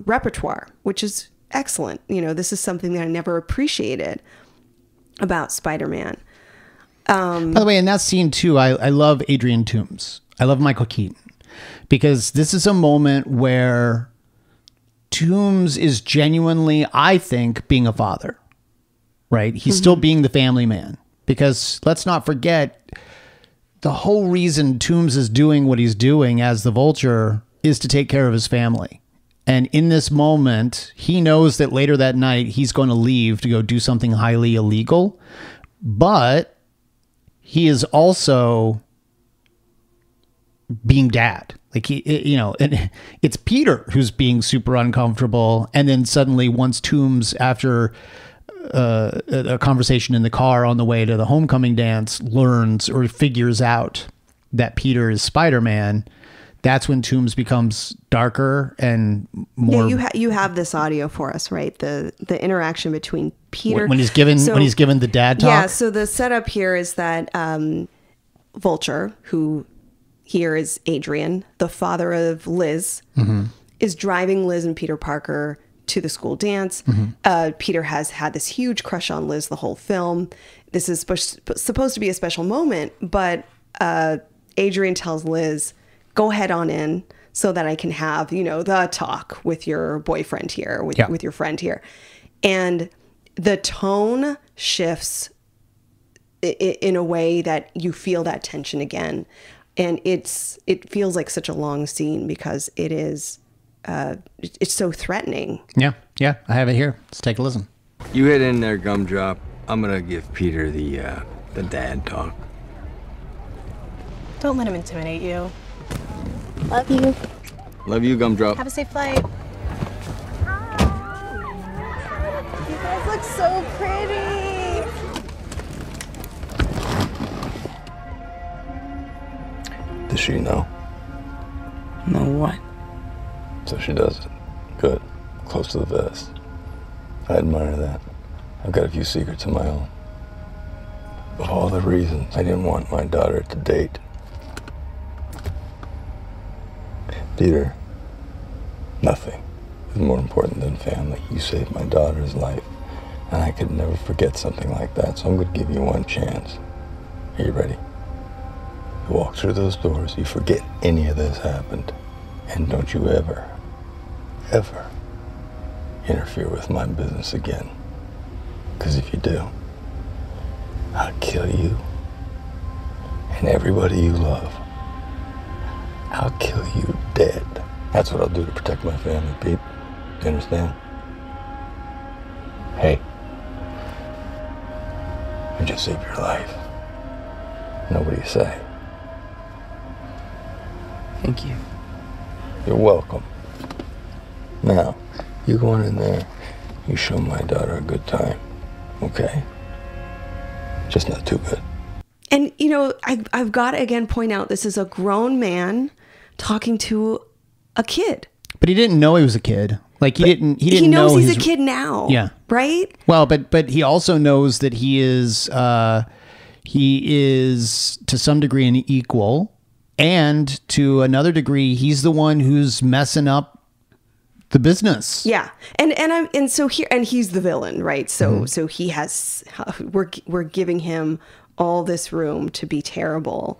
Speaker 3: repertoire, which is excellent. This is something that I never appreciated about Spider-Man.
Speaker 2: By the way, in that scene too, I love Adrian Toomes. I love Michael Keaton because this is a moment where Toomes is genuinely, I think, being a father, right? He's still being the family man because let's not forget the whole reason Toomes is doing what he's doing as the Vulture is to take care of his family. And in this moment, he knows that later that night, he's going to leave to go do something highly illegal, but he is also being dad. Like and it's Peter who's being super uncomfortable. And then suddenly once Toomes, after a conversation in the car on the way to the homecoming dance, learns or figures out that Peter is Spider-Man, that's when Toomes becomes darker and more.
Speaker 3: Yeah, you have this audio for us, right? The interaction between Peter
Speaker 2: when he's given the dad talk.
Speaker 3: Yeah. So the setup here is that Vulture, who here is Adrian, the father of Liz, is driving Liz and Peter Parker to the school dance. Peter has had this huge crush on Liz the whole film. This is supposed to be a special moment, but Adrian tells Liz, go head on in so that I can have, the talk with your boyfriend here, with your friend here. And the tone shifts in a way that you feel that tension again. And it feels like such a long scene because it is, it's so threatening.
Speaker 2: Yeah. I have it here. Let's take a listen.
Speaker 6: You head in there, Gumdrop. I'm gonna give Peter the dad talk.
Speaker 7: Don't let him intimidate you.
Speaker 8: Love you.
Speaker 6: Love you, Gumdrop.
Speaker 7: Have a safe flight. You guys look so pretty.
Speaker 6: Does she know?
Speaker 5: Know what?
Speaker 6: So she does it. Good. Close to the vest. I admire that. I've got a few secrets of my own. Of all the reasons I didn't want my daughter to date. Peter, nothing is more important than family. You saved my daughter's life, and I could never forget something like that, so I'm going to give you one chance. Are you ready? You walk through those doors, you forget any of this happened, and don't you ever interfere with my business again. Because if you do, I'll kill you and everybody you love. I'll kill you dead. dead. That's what I'll do to protect my family, Pete. You understand? Hey, I just saved your life. Now what do you say?
Speaker 5: Thank you.
Speaker 6: You're welcome. Now, you go on in there, you show my daughter a good time, okay? Just not too good.
Speaker 3: And, you know, I've got to again point out, this is a grown man talking to a kid.
Speaker 2: But he didn't know he was a kid. Like he didn't
Speaker 3: He knows
Speaker 2: know
Speaker 3: he's a kid now.
Speaker 2: Yeah.
Speaker 3: Right?
Speaker 2: Well, but he also knows that he is to some degree an equal, and to another degree he's the one who's messing up the business.
Speaker 3: Yeah. And so here, and he's the villain, right? So so he has, we're giving him all this room to be terrible.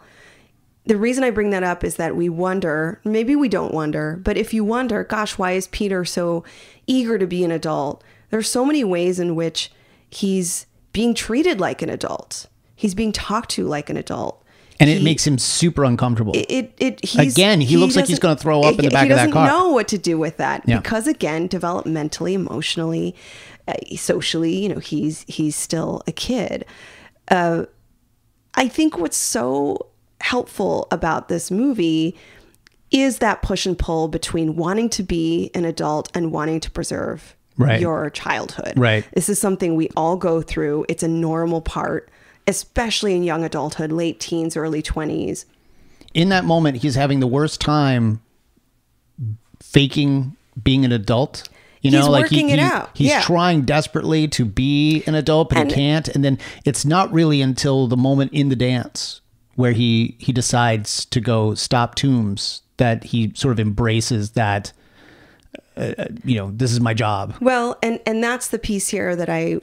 Speaker 3: The reason I bring that up is that we wonder, maybe we don't wonder, but if you wonder, gosh, why is Peter so eager to be an adult? There's so many ways in which he's being treated like an adult. He's being talked to like an adult.
Speaker 2: And it makes him super uncomfortable.
Speaker 3: He
Speaker 2: looks like he's going to throw up in the back of that car.
Speaker 3: He doesn't know what to do with that
Speaker 2: Yeah.
Speaker 3: because, again, developmentally, emotionally, socially, you know, he's still a kid. I think what's so helpful about this movie is that push and pull between wanting to be an adult and wanting to preserve your childhood.
Speaker 2: Right.
Speaker 3: This is something we all go through. It's a normal part, especially in young adulthood, late teens, early 20s.
Speaker 2: In that moment, he's having the worst time faking being an adult. You know,
Speaker 3: He's
Speaker 2: like
Speaker 3: working it out.
Speaker 2: He's
Speaker 3: Yeah.
Speaker 2: trying desperately to be an adult, but he can't. And then it's not really until the moment in the dance where he decides to go stop Toombs that he sort of embraces that, you know, this is my job.
Speaker 3: Well, and that's the piece here that I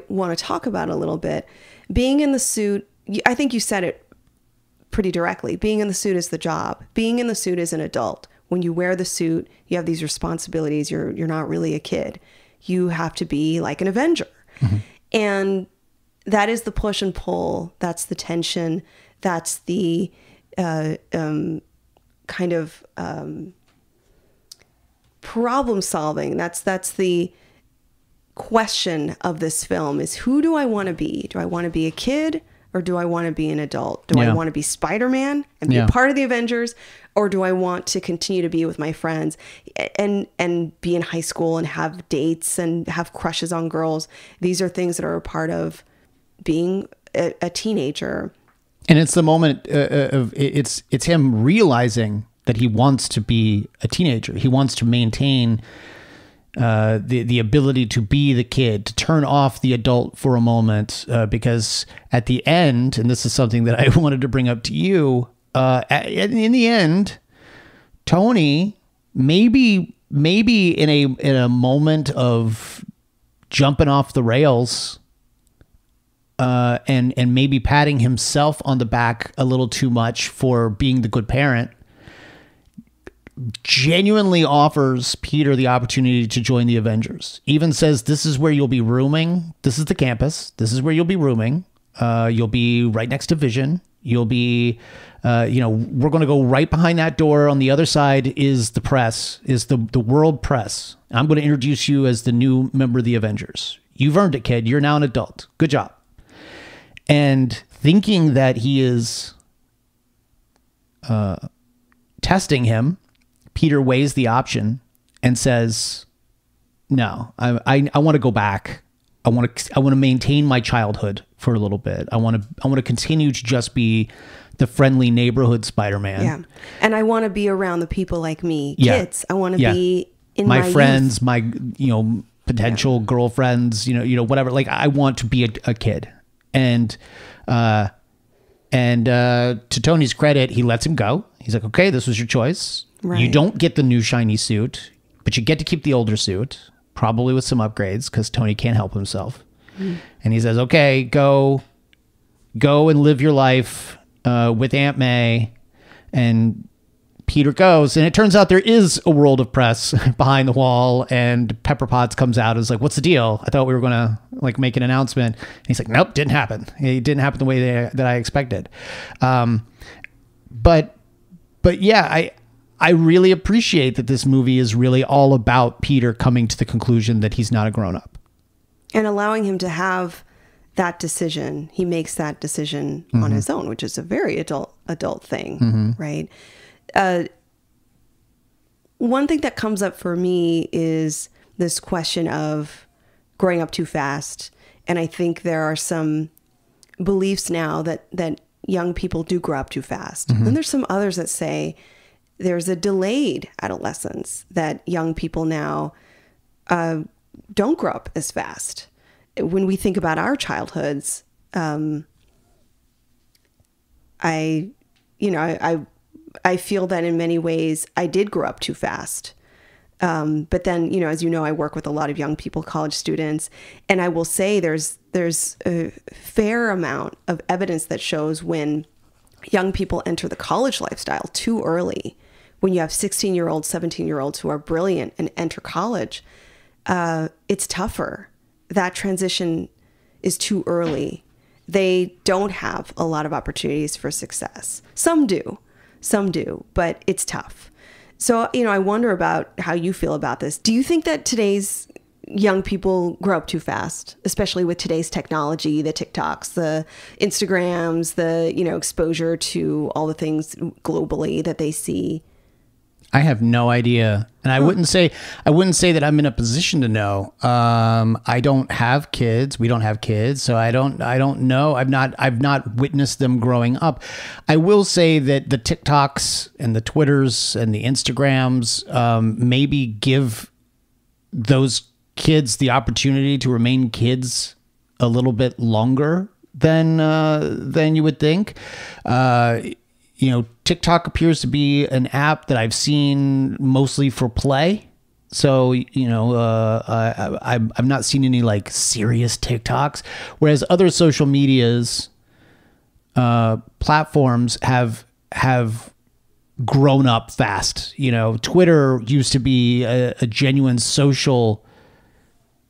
Speaker 3: want to talk about a little bit. Being in the suit, I think you said it pretty directly. Being in the suit is the job. Being in the suit is an adult. When you wear the suit, you have these responsibilities. You're not really a kid. You have to be like an Avenger. Mm-hmm. And that is the push and pull. That's the tension. That's the kind of problem solving. That's the question of this film is, who do I want to be? Do I want to be a kid or do I want to be an adult? Do I want to be Spider-Man and be a part of the Avengers, or do I want to continue to be with my friends and be in high school and have dates and have crushes on girls? These are things that are a part of being a teenager. And
Speaker 2: it's the moment of it's him realizing that he wants to be a teenager. He wants to maintain the ability to be the kid, to turn off the adult for a moment, because at the end, and this is something that I wanted to bring up to you, in the end, Tony, maybe in a moment of jumping off the rails, and maybe patting himself on the back a little too much for being the good parent, genuinely offers Peter the opportunity to join the Avengers. Even says, this is where you'll be rooming. This is the campus. This is where you'll be rooming. You'll be right next to Vision. You'll be, we're going to go right behind that door. On the other side is the press, is the world press. I'm going to introduce you as the new member of the Avengers. You've earned it, kid. You're now an adult. Good job. And thinking that he is testing him, Peter weighs the option and says, no, I want to go back. I want to maintain my childhood for a little bit. I want to continue to just be the friendly neighborhood Spider-Man. Yeah.
Speaker 3: And I want to be around the people like me, kids. I want to be in
Speaker 2: my friends,
Speaker 3: youth.
Speaker 2: my, potential girlfriends, whatever. Like, I want to be a kid. And to Tony's credit, he lets him go. He's like, okay, this was your choice. Right. You don't get the new shiny suit, but you get to keep the older suit, probably with some upgrades because Tony can't help himself. Mm. And he says, okay, go and live your life with Aunt May. And Peter goes, and it turns out there is a world of press behind the wall, and Pepper Potts comes out and is like, what's the deal? I thought we were going to make an announcement. And he's like, nope, didn't happen. It didn't happen the way that I expected. But but yeah, I really appreciate that this movie is really all about Peter coming to the conclusion that he's not a grown-up.
Speaker 3: And allowing him to have that decision. He makes that decision on his own, which is a very adult thing, right? One thing that comes up for me is this question of growing up too fast. And I think there are some beliefs now that young people do grow up too fast. And there's some others that say there's a delayed adolescence, that young people now don't grow up as fast. When we think about our childhoods, I feel that in many ways I did grow up too fast. But then, as you know, I work with a lot of young people, college students, and I will say there's a fair amount of evidence that shows when young people enter the college lifestyle too early, when you have 16-year-olds, 17-year-olds who are brilliant and enter college, it's tougher. That transition is too early. They don't have a lot of opportunities for success. Some do, but it's tough. So, I wonder about how you feel about this. Do you think that today's young people grow up too fast, especially with today's technology, the TikToks, the Instagrams, the, exposure to all the things globally that they see?
Speaker 2: I have no idea. And I wouldn't say that I'm in a position to know. I don't have kids. We don't have kids. So I don't know. I've not witnessed them growing up. I will say that the TikToks and the Twitters and the Instagrams maybe give those kids the opportunity to remain kids a little bit longer than you would think. TikTok appears to be an app that I've seen mostly for play. So, I've not seen any like serious TikToks, whereas other social medias, platforms have grown up fast. Twitter used to be a genuine social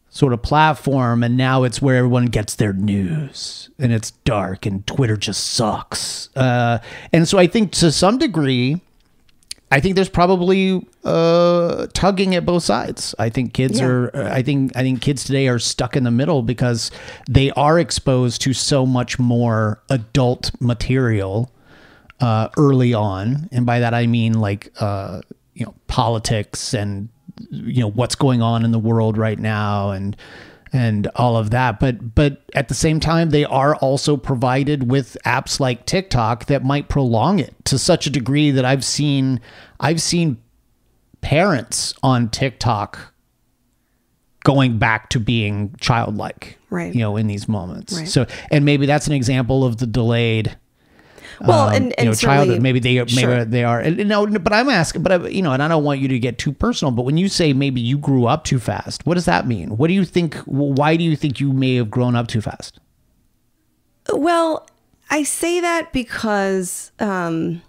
Speaker 2: sort of platform, and now it's where everyone gets their news, and it's dark, and Twitter just sucks. And so I think to some degree, I think there's probably tugging at both sides. I think kids I think kids today are stuck in the middle because they are exposed to so much more adult material early on, and by that I mean like politics and what's going on in the world right now and all of that. But at the same time, they are also provided with apps like TikTok that might prolong it to such a degree that I've seen parents on TikTok going back to being childlike,
Speaker 3: right?
Speaker 2: In these moments. Right.
Speaker 3: So,
Speaker 2: and maybe that's an example of the delayed,
Speaker 3: and
Speaker 2: childhood. Maybe they are. No, but I'm asking. But and I don't want you to get too personal. But when you say maybe you grew up too fast, what does that mean? What do you think? Why do you think you may have grown up too fast?
Speaker 3: Well, I say that because I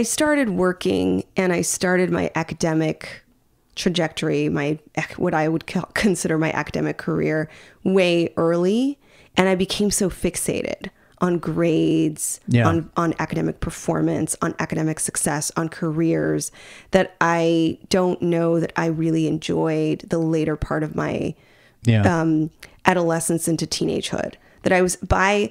Speaker 3: started working and I started my academic trajectory, what I would consider my academic career, way early, and I became so fixated on grades, on academic performance, on academic success, on careers, that I don't know that I really enjoyed the later part of my adolescence into teenagehood. That I was by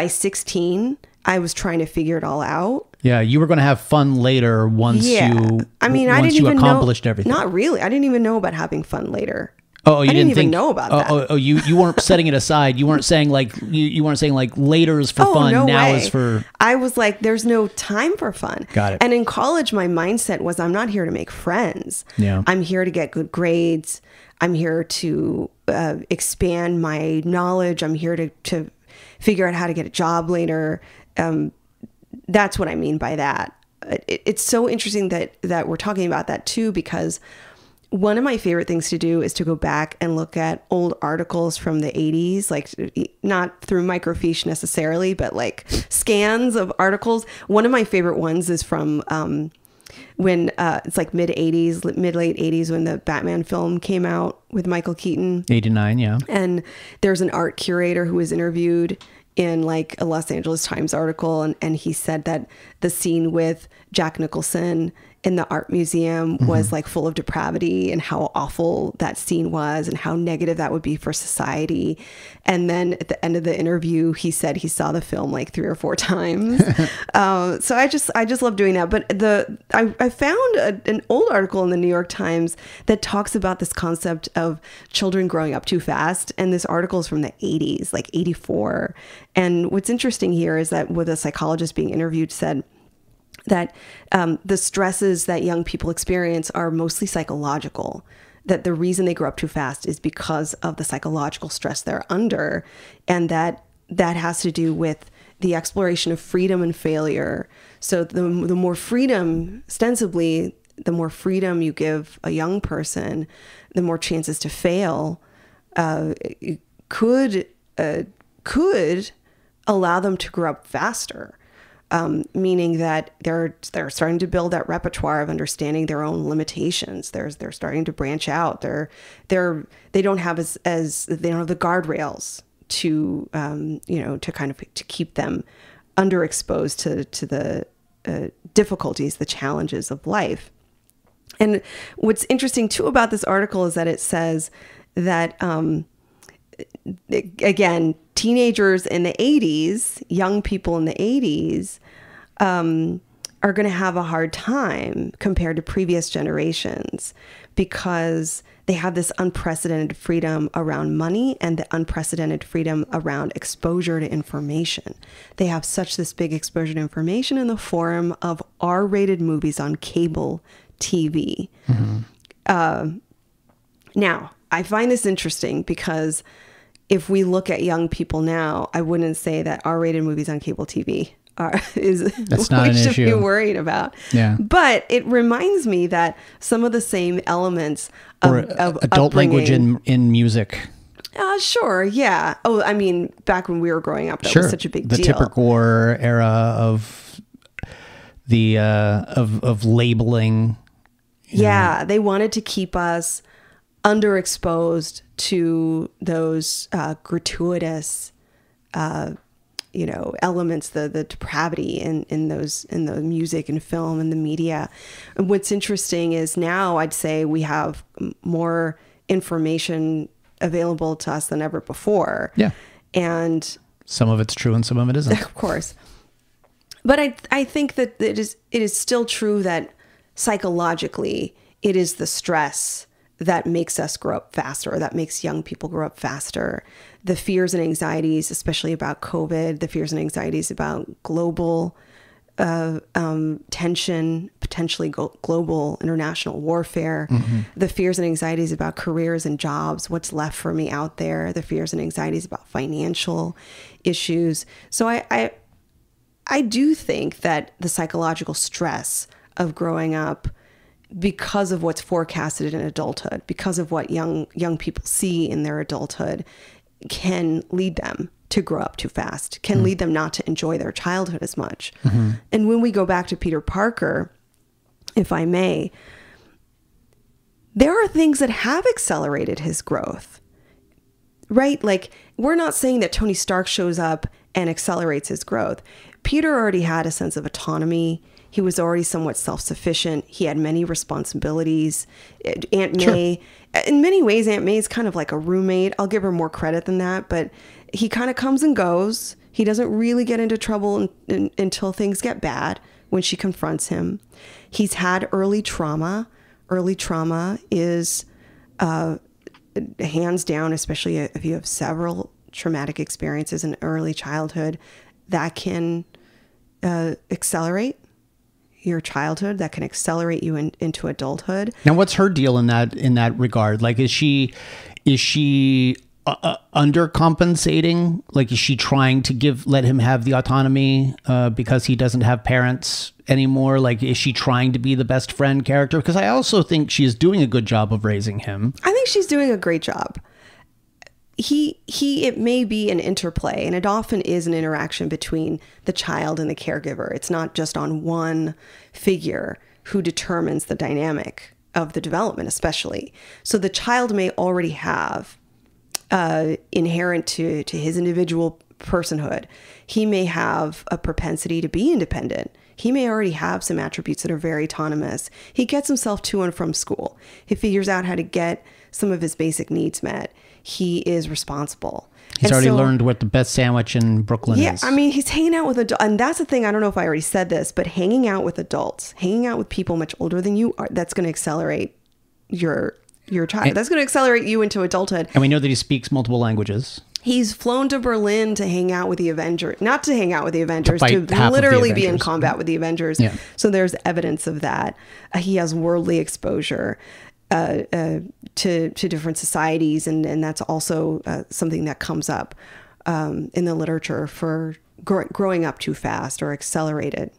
Speaker 3: 16, I was trying to figure it all out.
Speaker 2: Yeah, you were going to have fun later once you accomplished everything.
Speaker 3: Not really. I didn't even know about having fun later.
Speaker 2: Oh, you
Speaker 3: I didn't even know about that.
Speaker 2: You weren't setting it aside. You weren't saying like you weren't saying like later is for fun.
Speaker 3: No
Speaker 2: now
Speaker 3: way.
Speaker 2: Is for.
Speaker 3: I was like, there's no time for fun.
Speaker 2: Got it.
Speaker 3: And in college, my mindset was, I'm not here to make friends.
Speaker 2: Yeah.
Speaker 3: I'm here to get good grades. I'm here to expand my knowledge. I'm here to figure out how to get a job later. That's what I mean by that. It's so interesting that we're talking about that too, because one of my favorite things to do is to go back and look at old articles from the 80s, like not through microfiche necessarily, but like scans of articles. One of my favorite ones is from when it's like mid-late 80s when the Batman film came out with Michael Keaton.
Speaker 2: 89, yeah.
Speaker 3: And there's an art curator who was interviewed, in like a Los Angeles Times article, and he said that the scene with Jack Nicholson in the art museum was like full of depravity, and how awful that scene was and how negative that would be for society. And then at the end of the interview, he said he saw the film like 3 or 4 times. So I just love doing that. But I found an old article in the New York Times that talks about this concept of children growing up too fast. And this article is from the 80s, like 84. And what's interesting here is that with a psychologist being interviewed said that the stresses that young people experience are mostly psychological, that the reason they grow up too fast is because of the psychological stress they're under, and that has to do with the exploration of freedom and failure. So the more freedom, ostensibly, the more freedom you give a young person, the more chances to fail could allow them to grow up faster. Meaning that they're starting to build that repertoire of understanding their own limitations. They're starting to branch out. They don't have they don't have the guardrails to to keep them underexposed to the difficulties, the challenges of life. And what's interesting too about this article is that it says that again, teenagers in the 80s, young people in the 80s, are going to have a hard time compared to previous generations because they have this unprecedented freedom around money and the unprecedented freedom around exposure to information. They have this big exposure to information in the form of R-rated movies on cable TV. Now, I find this interesting because if we look at young people now, I wouldn't say that R-rated movies on cable TV
Speaker 2: that's not
Speaker 3: we
Speaker 2: an
Speaker 3: should
Speaker 2: issue.
Speaker 3: be worried about.
Speaker 2: Yeah.
Speaker 3: But it reminds me that some of the same elements of
Speaker 2: adult language in music.
Speaker 3: Sure, yeah. Oh, I mean, back when we were growing up, that was such a big deal.
Speaker 2: The Tipper Gore era of the of labeling.
Speaker 3: Yeah, they wanted to keep us underexposed to those gratuitous, elements, the depravity in the music and film and the media. And what's interesting is now I'd say we have more information available to us than ever before.
Speaker 2: Yeah,
Speaker 3: and
Speaker 2: some of it's true and some of it isn't.
Speaker 3: Of course, but I think that it is still true that psychologically it is the stress that makes us grow up faster, or that makes young people grow up faster. The fears and anxieties, especially about COVID, the fears and anxieties about global tension, potentially global international warfare, the fears and anxieties about careers and jobs, what's left for me out there, the fears and anxieties about financial issues. So I do think that the psychological stress of growing up, because of what's forecasted in adulthood, because of what young people see in their adulthood, can lead them to grow up too fast, can lead them not to enjoy their childhood as much. And when we go back to Peter Parker, if I may, there are things that have accelerated his growth, right? Like, we're not saying that Tony Stark shows up and accelerates his growth. Peter already had a sense of autonomy. He was already somewhat self-sufficient. He had many responsibilities. Aunt May, in many ways, Aunt May is kind of like a roommate. I'll give her more credit than that, but he kind of comes and goes. He doesn't really get into trouble until things get bad, when she confronts him. He's had early trauma. Early trauma is hands down, especially if you have several traumatic experiences in early childhood, that can accelerate your childhood, that can accelerate you into adulthood.
Speaker 2: Now, what's her deal in that regard? Like, is she undercompensating? Like, is she trying to let him have the autonomy because he doesn't have parents anymore? Like, is she trying to be the best friend character? Because I also think she is doing a good job of raising him.
Speaker 3: I think she's doing a great job. It may be an interplay, and it often is an interaction between the child and the caregiver. It's not just on one figure who determines the dynamic of the development, especially. So the child may already have inherent to his individual personhood. He may have a propensity to be independent. He may already have some attributes that are very autonomous. He gets himself to and from school. He figures out how to get some of his basic needs met. He is responsible.
Speaker 2: He's already learned what the best sandwich in Brooklyn is.
Speaker 3: Yeah, I mean, he's hanging out with adults. And that's the thing, I don't know if I already said this, but hanging out with adults, hanging out with people much older than you are, that's going to accelerate your child. That's going to accelerate you into adulthood.
Speaker 2: And we know that he speaks multiple languages.
Speaker 3: He's flown to Berlin to hang out with the Avengers, not to hang out with the Avengers, to
Speaker 2: the
Speaker 3: literally be in
Speaker 2: Avengers.
Speaker 3: combat with the Avengers.
Speaker 2: Yeah.
Speaker 3: So there's evidence of that. He has worldly exposure to different societies. And that's also something that comes up in the literature for growing up too fast or accelerated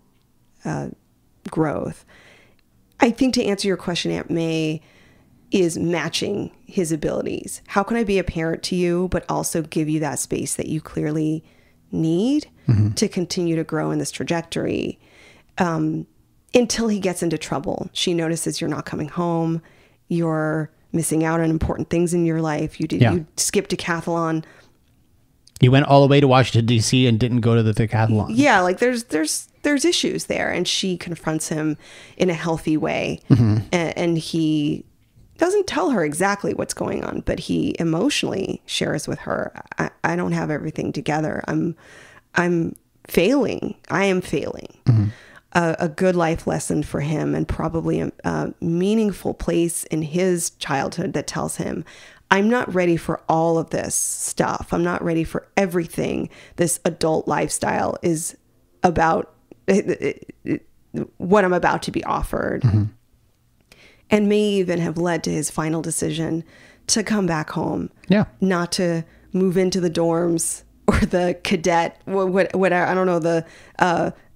Speaker 3: growth. I think to answer your question, Aunt May, is matching his abilities. How can I be a parent to you, but also give you that space that you clearly need to continue to grow in this trajectory until he gets into trouble? She notices you're not coming home. You're missing out on important things in your life. You skipped decathlon.
Speaker 2: You went all the way to Washington, D.C. and didn't go to the decathlon.
Speaker 3: Yeah, like there's issues there. And she confronts him in a healthy way. And he doesn't tell her exactly what's going on, but he emotionally shares with her, I don't have everything together. I'm failing. I am failing. A good life lesson for him, and probably a meaningful place in his childhood that tells him, I'm not ready for all of this stuff. I'm not ready for everything this adult lifestyle is about, what I'm about to be offered. And may even have led to his final decision to come back home. Yeah. Not to move into the dorms or the cadet, whatever, I don't know,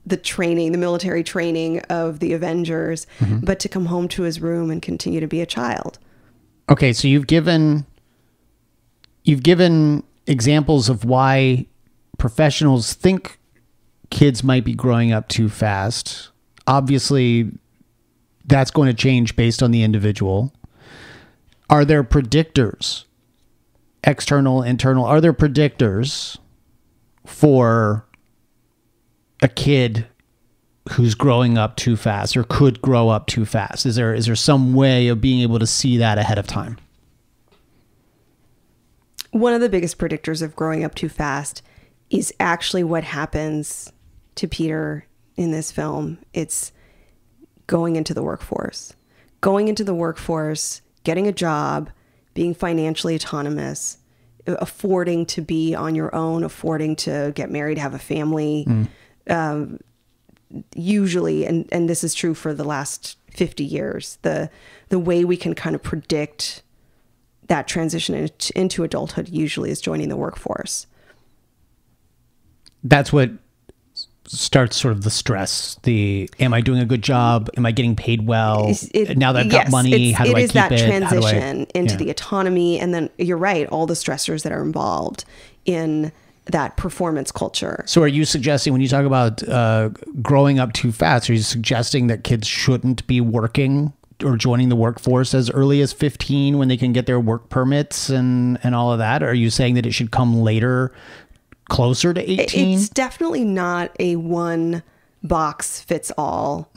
Speaker 3: the training, the military training of the Avengers, but to come home to his room and continue to be a child.
Speaker 2: Okay, so you've given examples of why professionals think kids might be growing up too fast. Obviously, that's going to change based on the individual. Are there predictors, external, internal, are there predictors for a kid who's growing up too fast or could grow up too fast? Is there some way of being able to see that ahead of time?
Speaker 3: One of the biggest predictors of growing up too fast is actually what happens to Peter in this film. It's going into the workforce, getting a job, being financially autonomous, affording to be on your own, affording to get married, have a family. Usually, and this is true for the last 50 years, the way we can kind of predict that transition into adulthood usually is joining the workforce. That's what starts sort of the stress. Am I doing a good job? Am I getting paid well? Now that I've got money, how do I keep it? It is that transition into the autonomy. And then you're right, all the stressors that are involved in that performance culture. So are you suggesting, when you talk about growing up too fast, are you suggesting that kids shouldn't be working or joining the workforce as early as 15 when they can get their work permits and all of that? Or are you saying that it should come later, closer to 18? It's definitely not a one box fits all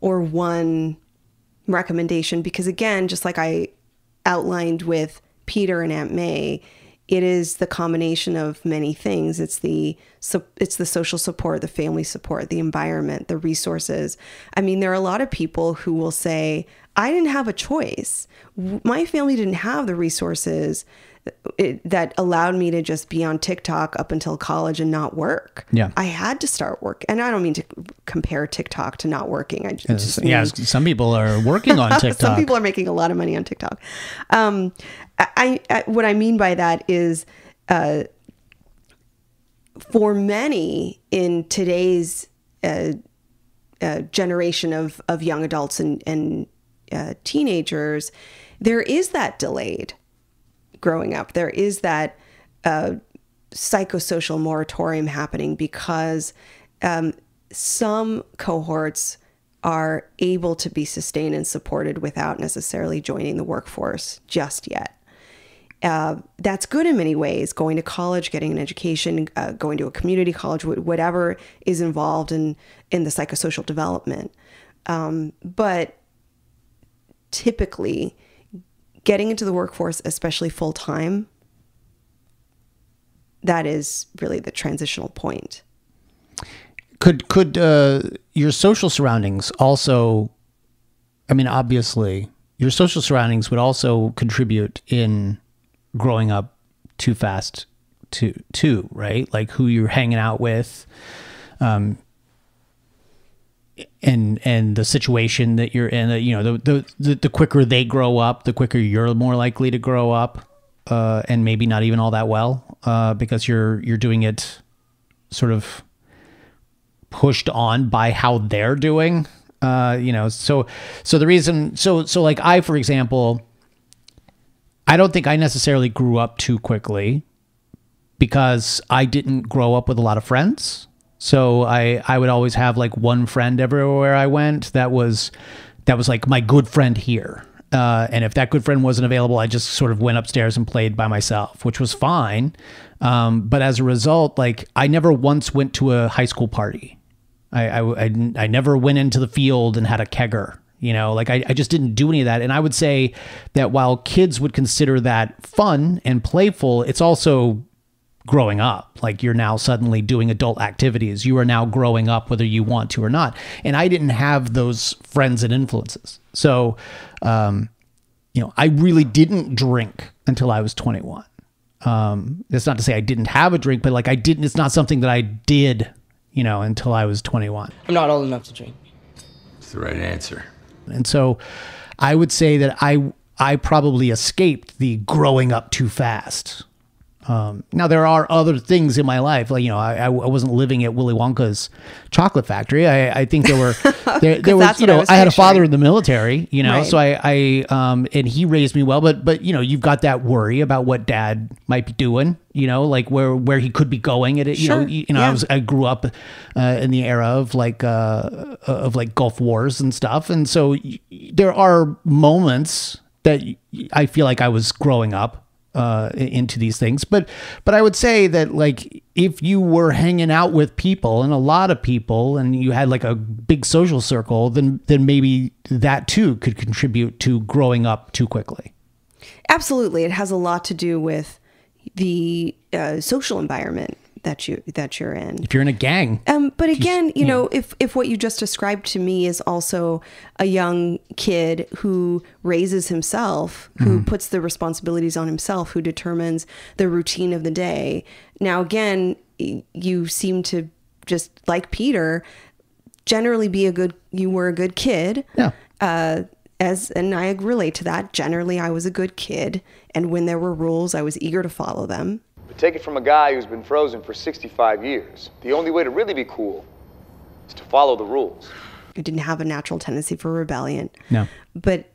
Speaker 3: or one recommendation, because again, just like I outlined with Peter and Aunt May, it is the combination of many things. It's the social support, the family support, the environment, the resources. I mean, there are a lot of people who will say, I didn't have a choice. My family didn't have the resources that allowed me to just be on TikTok up until college and not work. Yeah. I had to start work. And I don't mean to compare TikTok to not working. I just mean, some people are working on TikTok. Some people are making a lot of money on TikTok. What I mean by that is, for many in today's generation of young adults and teenagers, there is that delayed growing up. There is that psychosocial moratorium happening because some cohorts are able to be sustained and supported without necessarily joining the workforce just yet. That's good in many ways. Going to college, getting an education, going to a community college, whatever is involved in the psychosocial development. But typically, getting into the workforce, especially full time, that is really the transitional point.
Speaker 2: Could your social surroundings also, I mean, obviously, your social surroundings would also contribute in growing up too fast too, right? Like who you're hanging out with, and the situation that you're in, you know, the quicker they grow up, the quicker you're more likely to grow up, and maybe not even all that well, because you're doing it sort of pushed on by how they're doing, you know, so the reason, so like I, for example, I don't think I necessarily grew up too quickly because I didn't grow up with a lot of friends. So I would always have like one friend everywhere I went that was like my good friend here. And if that good friend wasn't available, I just sort of went upstairs and played by myself, which was fine. But as a result, like I never once went to a high school party. I never went into the field and had a kegger, you know, like I just didn't do any of that. And I would say that while kids would consider that fun and playful, it's also growing up. Like you're now suddenly doing adult activities. You are now growing up whether you want to or not. And I didn't have those friends and influences. So, you know, I really didn't drink until I was 21. That's not to say I didn't have a drink, but like it's not something that I did, you know, until I was 21.
Speaker 5: I'm not old enough to drink.
Speaker 6: It's the right answer.
Speaker 2: And so I would say that I probably escaped the growing up too fast. Now there are other things in my life, like, you know, I wasn't living at Willy Wonka's chocolate factory. I think there was, you know, I had a father in the military, you know, right. So and he raised me well, but, you know, you've got that worry about what dad might be doing, you know, like where he could be going at it.
Speaker 3: Sure.
Speaker 2: You know,
Speaker 3: Yeah.
Speaker 2: I grew up, in the era of like Gulf Wars and stuff. And so there are moments that I feel like I was growing up into these things, but I would say that like if you were hanging out with people and a lot of people and you had like a big social circle, then maybe that too could contribute to growing up too quickly.
Speaker 3: Absolutely, it has a lot to do with the social environment that you're in.
Speaker 2: If you're in a gang.
Speaker 3: But again, you know, if what you just described to me is also a young kid who raises himself, who puts the responsibilities on himself, who determines the routine of the day. Now, again, you seem to, just like Peter, generally you were a good kid.
Speaker 2: Yeah.
Speaker 3: And I relate to that. Generally, I was a good kid. And when there were rules, I was eager to follow them.
Speaker 9: But take it from a guy who's been frozen for 65 years. The only way to really be cool is to follow the rules.
Speaker 3: I didn't have a natural tendency for rebellion.
Speaker 2: No.
Speaker 3: But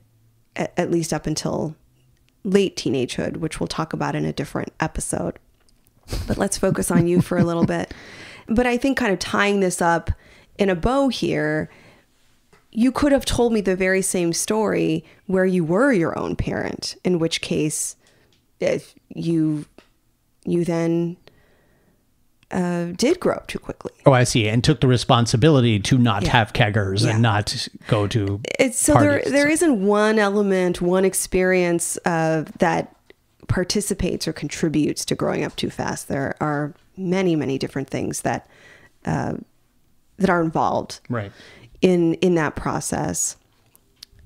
Speaker 3: at least up until late teenagehood, which we'll talk about in a different episode. But let's focus on you for a little bit. But I think kind of tying this up in a bow here, you could have told me the very same story where you were your own parent, in which case if you then did grow up too quickly.
Speaker 2: Oh, I see. And took the responsibility to not have keggers and not go to
Speaker 3: so
Speaker 2: parties.
Speaker 3: there isn't one element, one experience that participates or contributes to growing up too fast. There are many, many different things that are involved
Speaker 2: right
Speaker 3: in that process.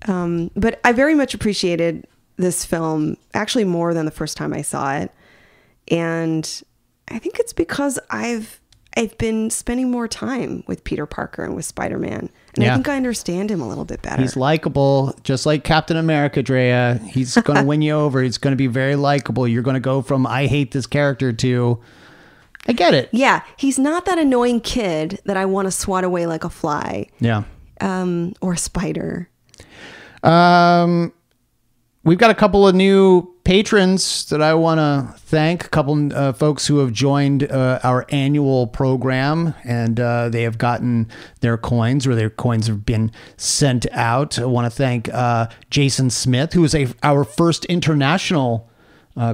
Speaker 3: But I very much appreciated this film, actually more than the first time I saw it. And I think it's because I've been spending more time with Peter Parker and with Spider-Man. And I think I understand him a little bit better.
Speaker 2: He's likable, just like Captain America, Drea. He's going to win you over. He's going to be very likable. You're going to go from, I hate this character, to, I get it.
Speaker 3: Yeah. He's not that annoying kid that I want to swat away like a fly.
Speaker 2: Yeah.
Speaker 3: Or a spider.
Speaker 2: We've got a couple of new patrons that I want to thank. A couple folks who have joined our annual program, and they have gotten their coins, or their coins have been sent out. I want to thank Jason Smith, who is our first international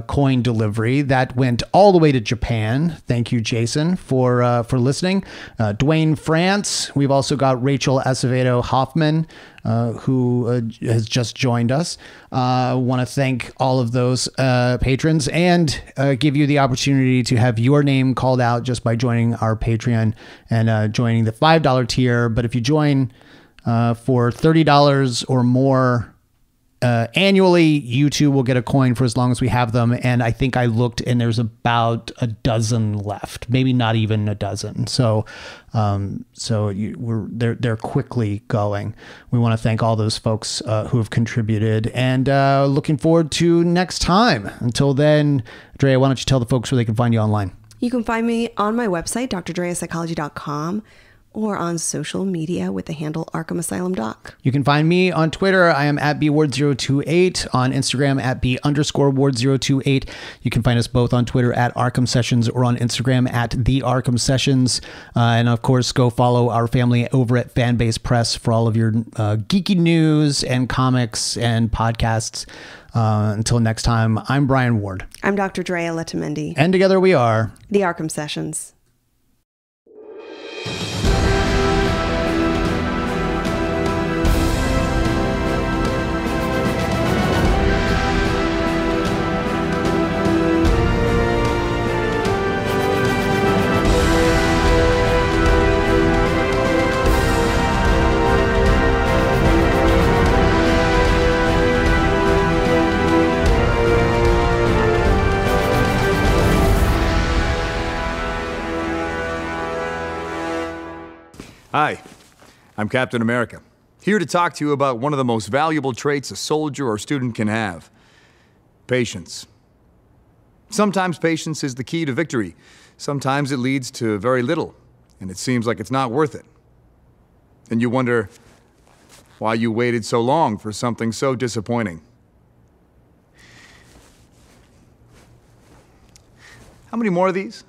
Speaker 2: coin delivery that went all the way to Japan. Thank you, Jason, for listening. Dwayne France. We've also got Rachel Acevedo Hoffman, who has just joined us. I want to thank all of those patrons and give you the opportunity to have your name called out just by joining our Patreon and joining the $5 tier. But if you join for $30 or more annually, you too will get a coin for as long as we have them. And I think I looked and there's about a dozen left, maybe not even a dozen. So, they're quickly going. We want to thank all those folks who have contributed, and looking forward to next time. Until then, Drea, why don't you tell the folks where they can find you online?
Speaker 3: You can find me on my website, drdreapsychology.com, or on social media with the handle Arkham Asylum Doc.
Speaker 2: You can find me on Twitter. I am at bward028, on Instagram at b_ward028. You can find us both on Twitter at Arkham Sessions or on Instagram at the Arkham Sessions. And of course, go follow our family over at Fanbase Press for all of your geeky news and comics and podcasts. Until next time, I'm Brian Ward.
Speaker 3: I'm Dr. Drea Letamendi.
Speaker 2: And together we are
Speaker 3: the Arkham Sessions.
Speaker 9: Hi, I'm Captain America, here to talk to you about one of the most valuable traits a soldier or student can have: patience. Sometimes patience is the key to victory. Sometimes it leads to very little, and it seems like it's not worth it. And you wonder why you waited so long for something so disappointing. How many more of these?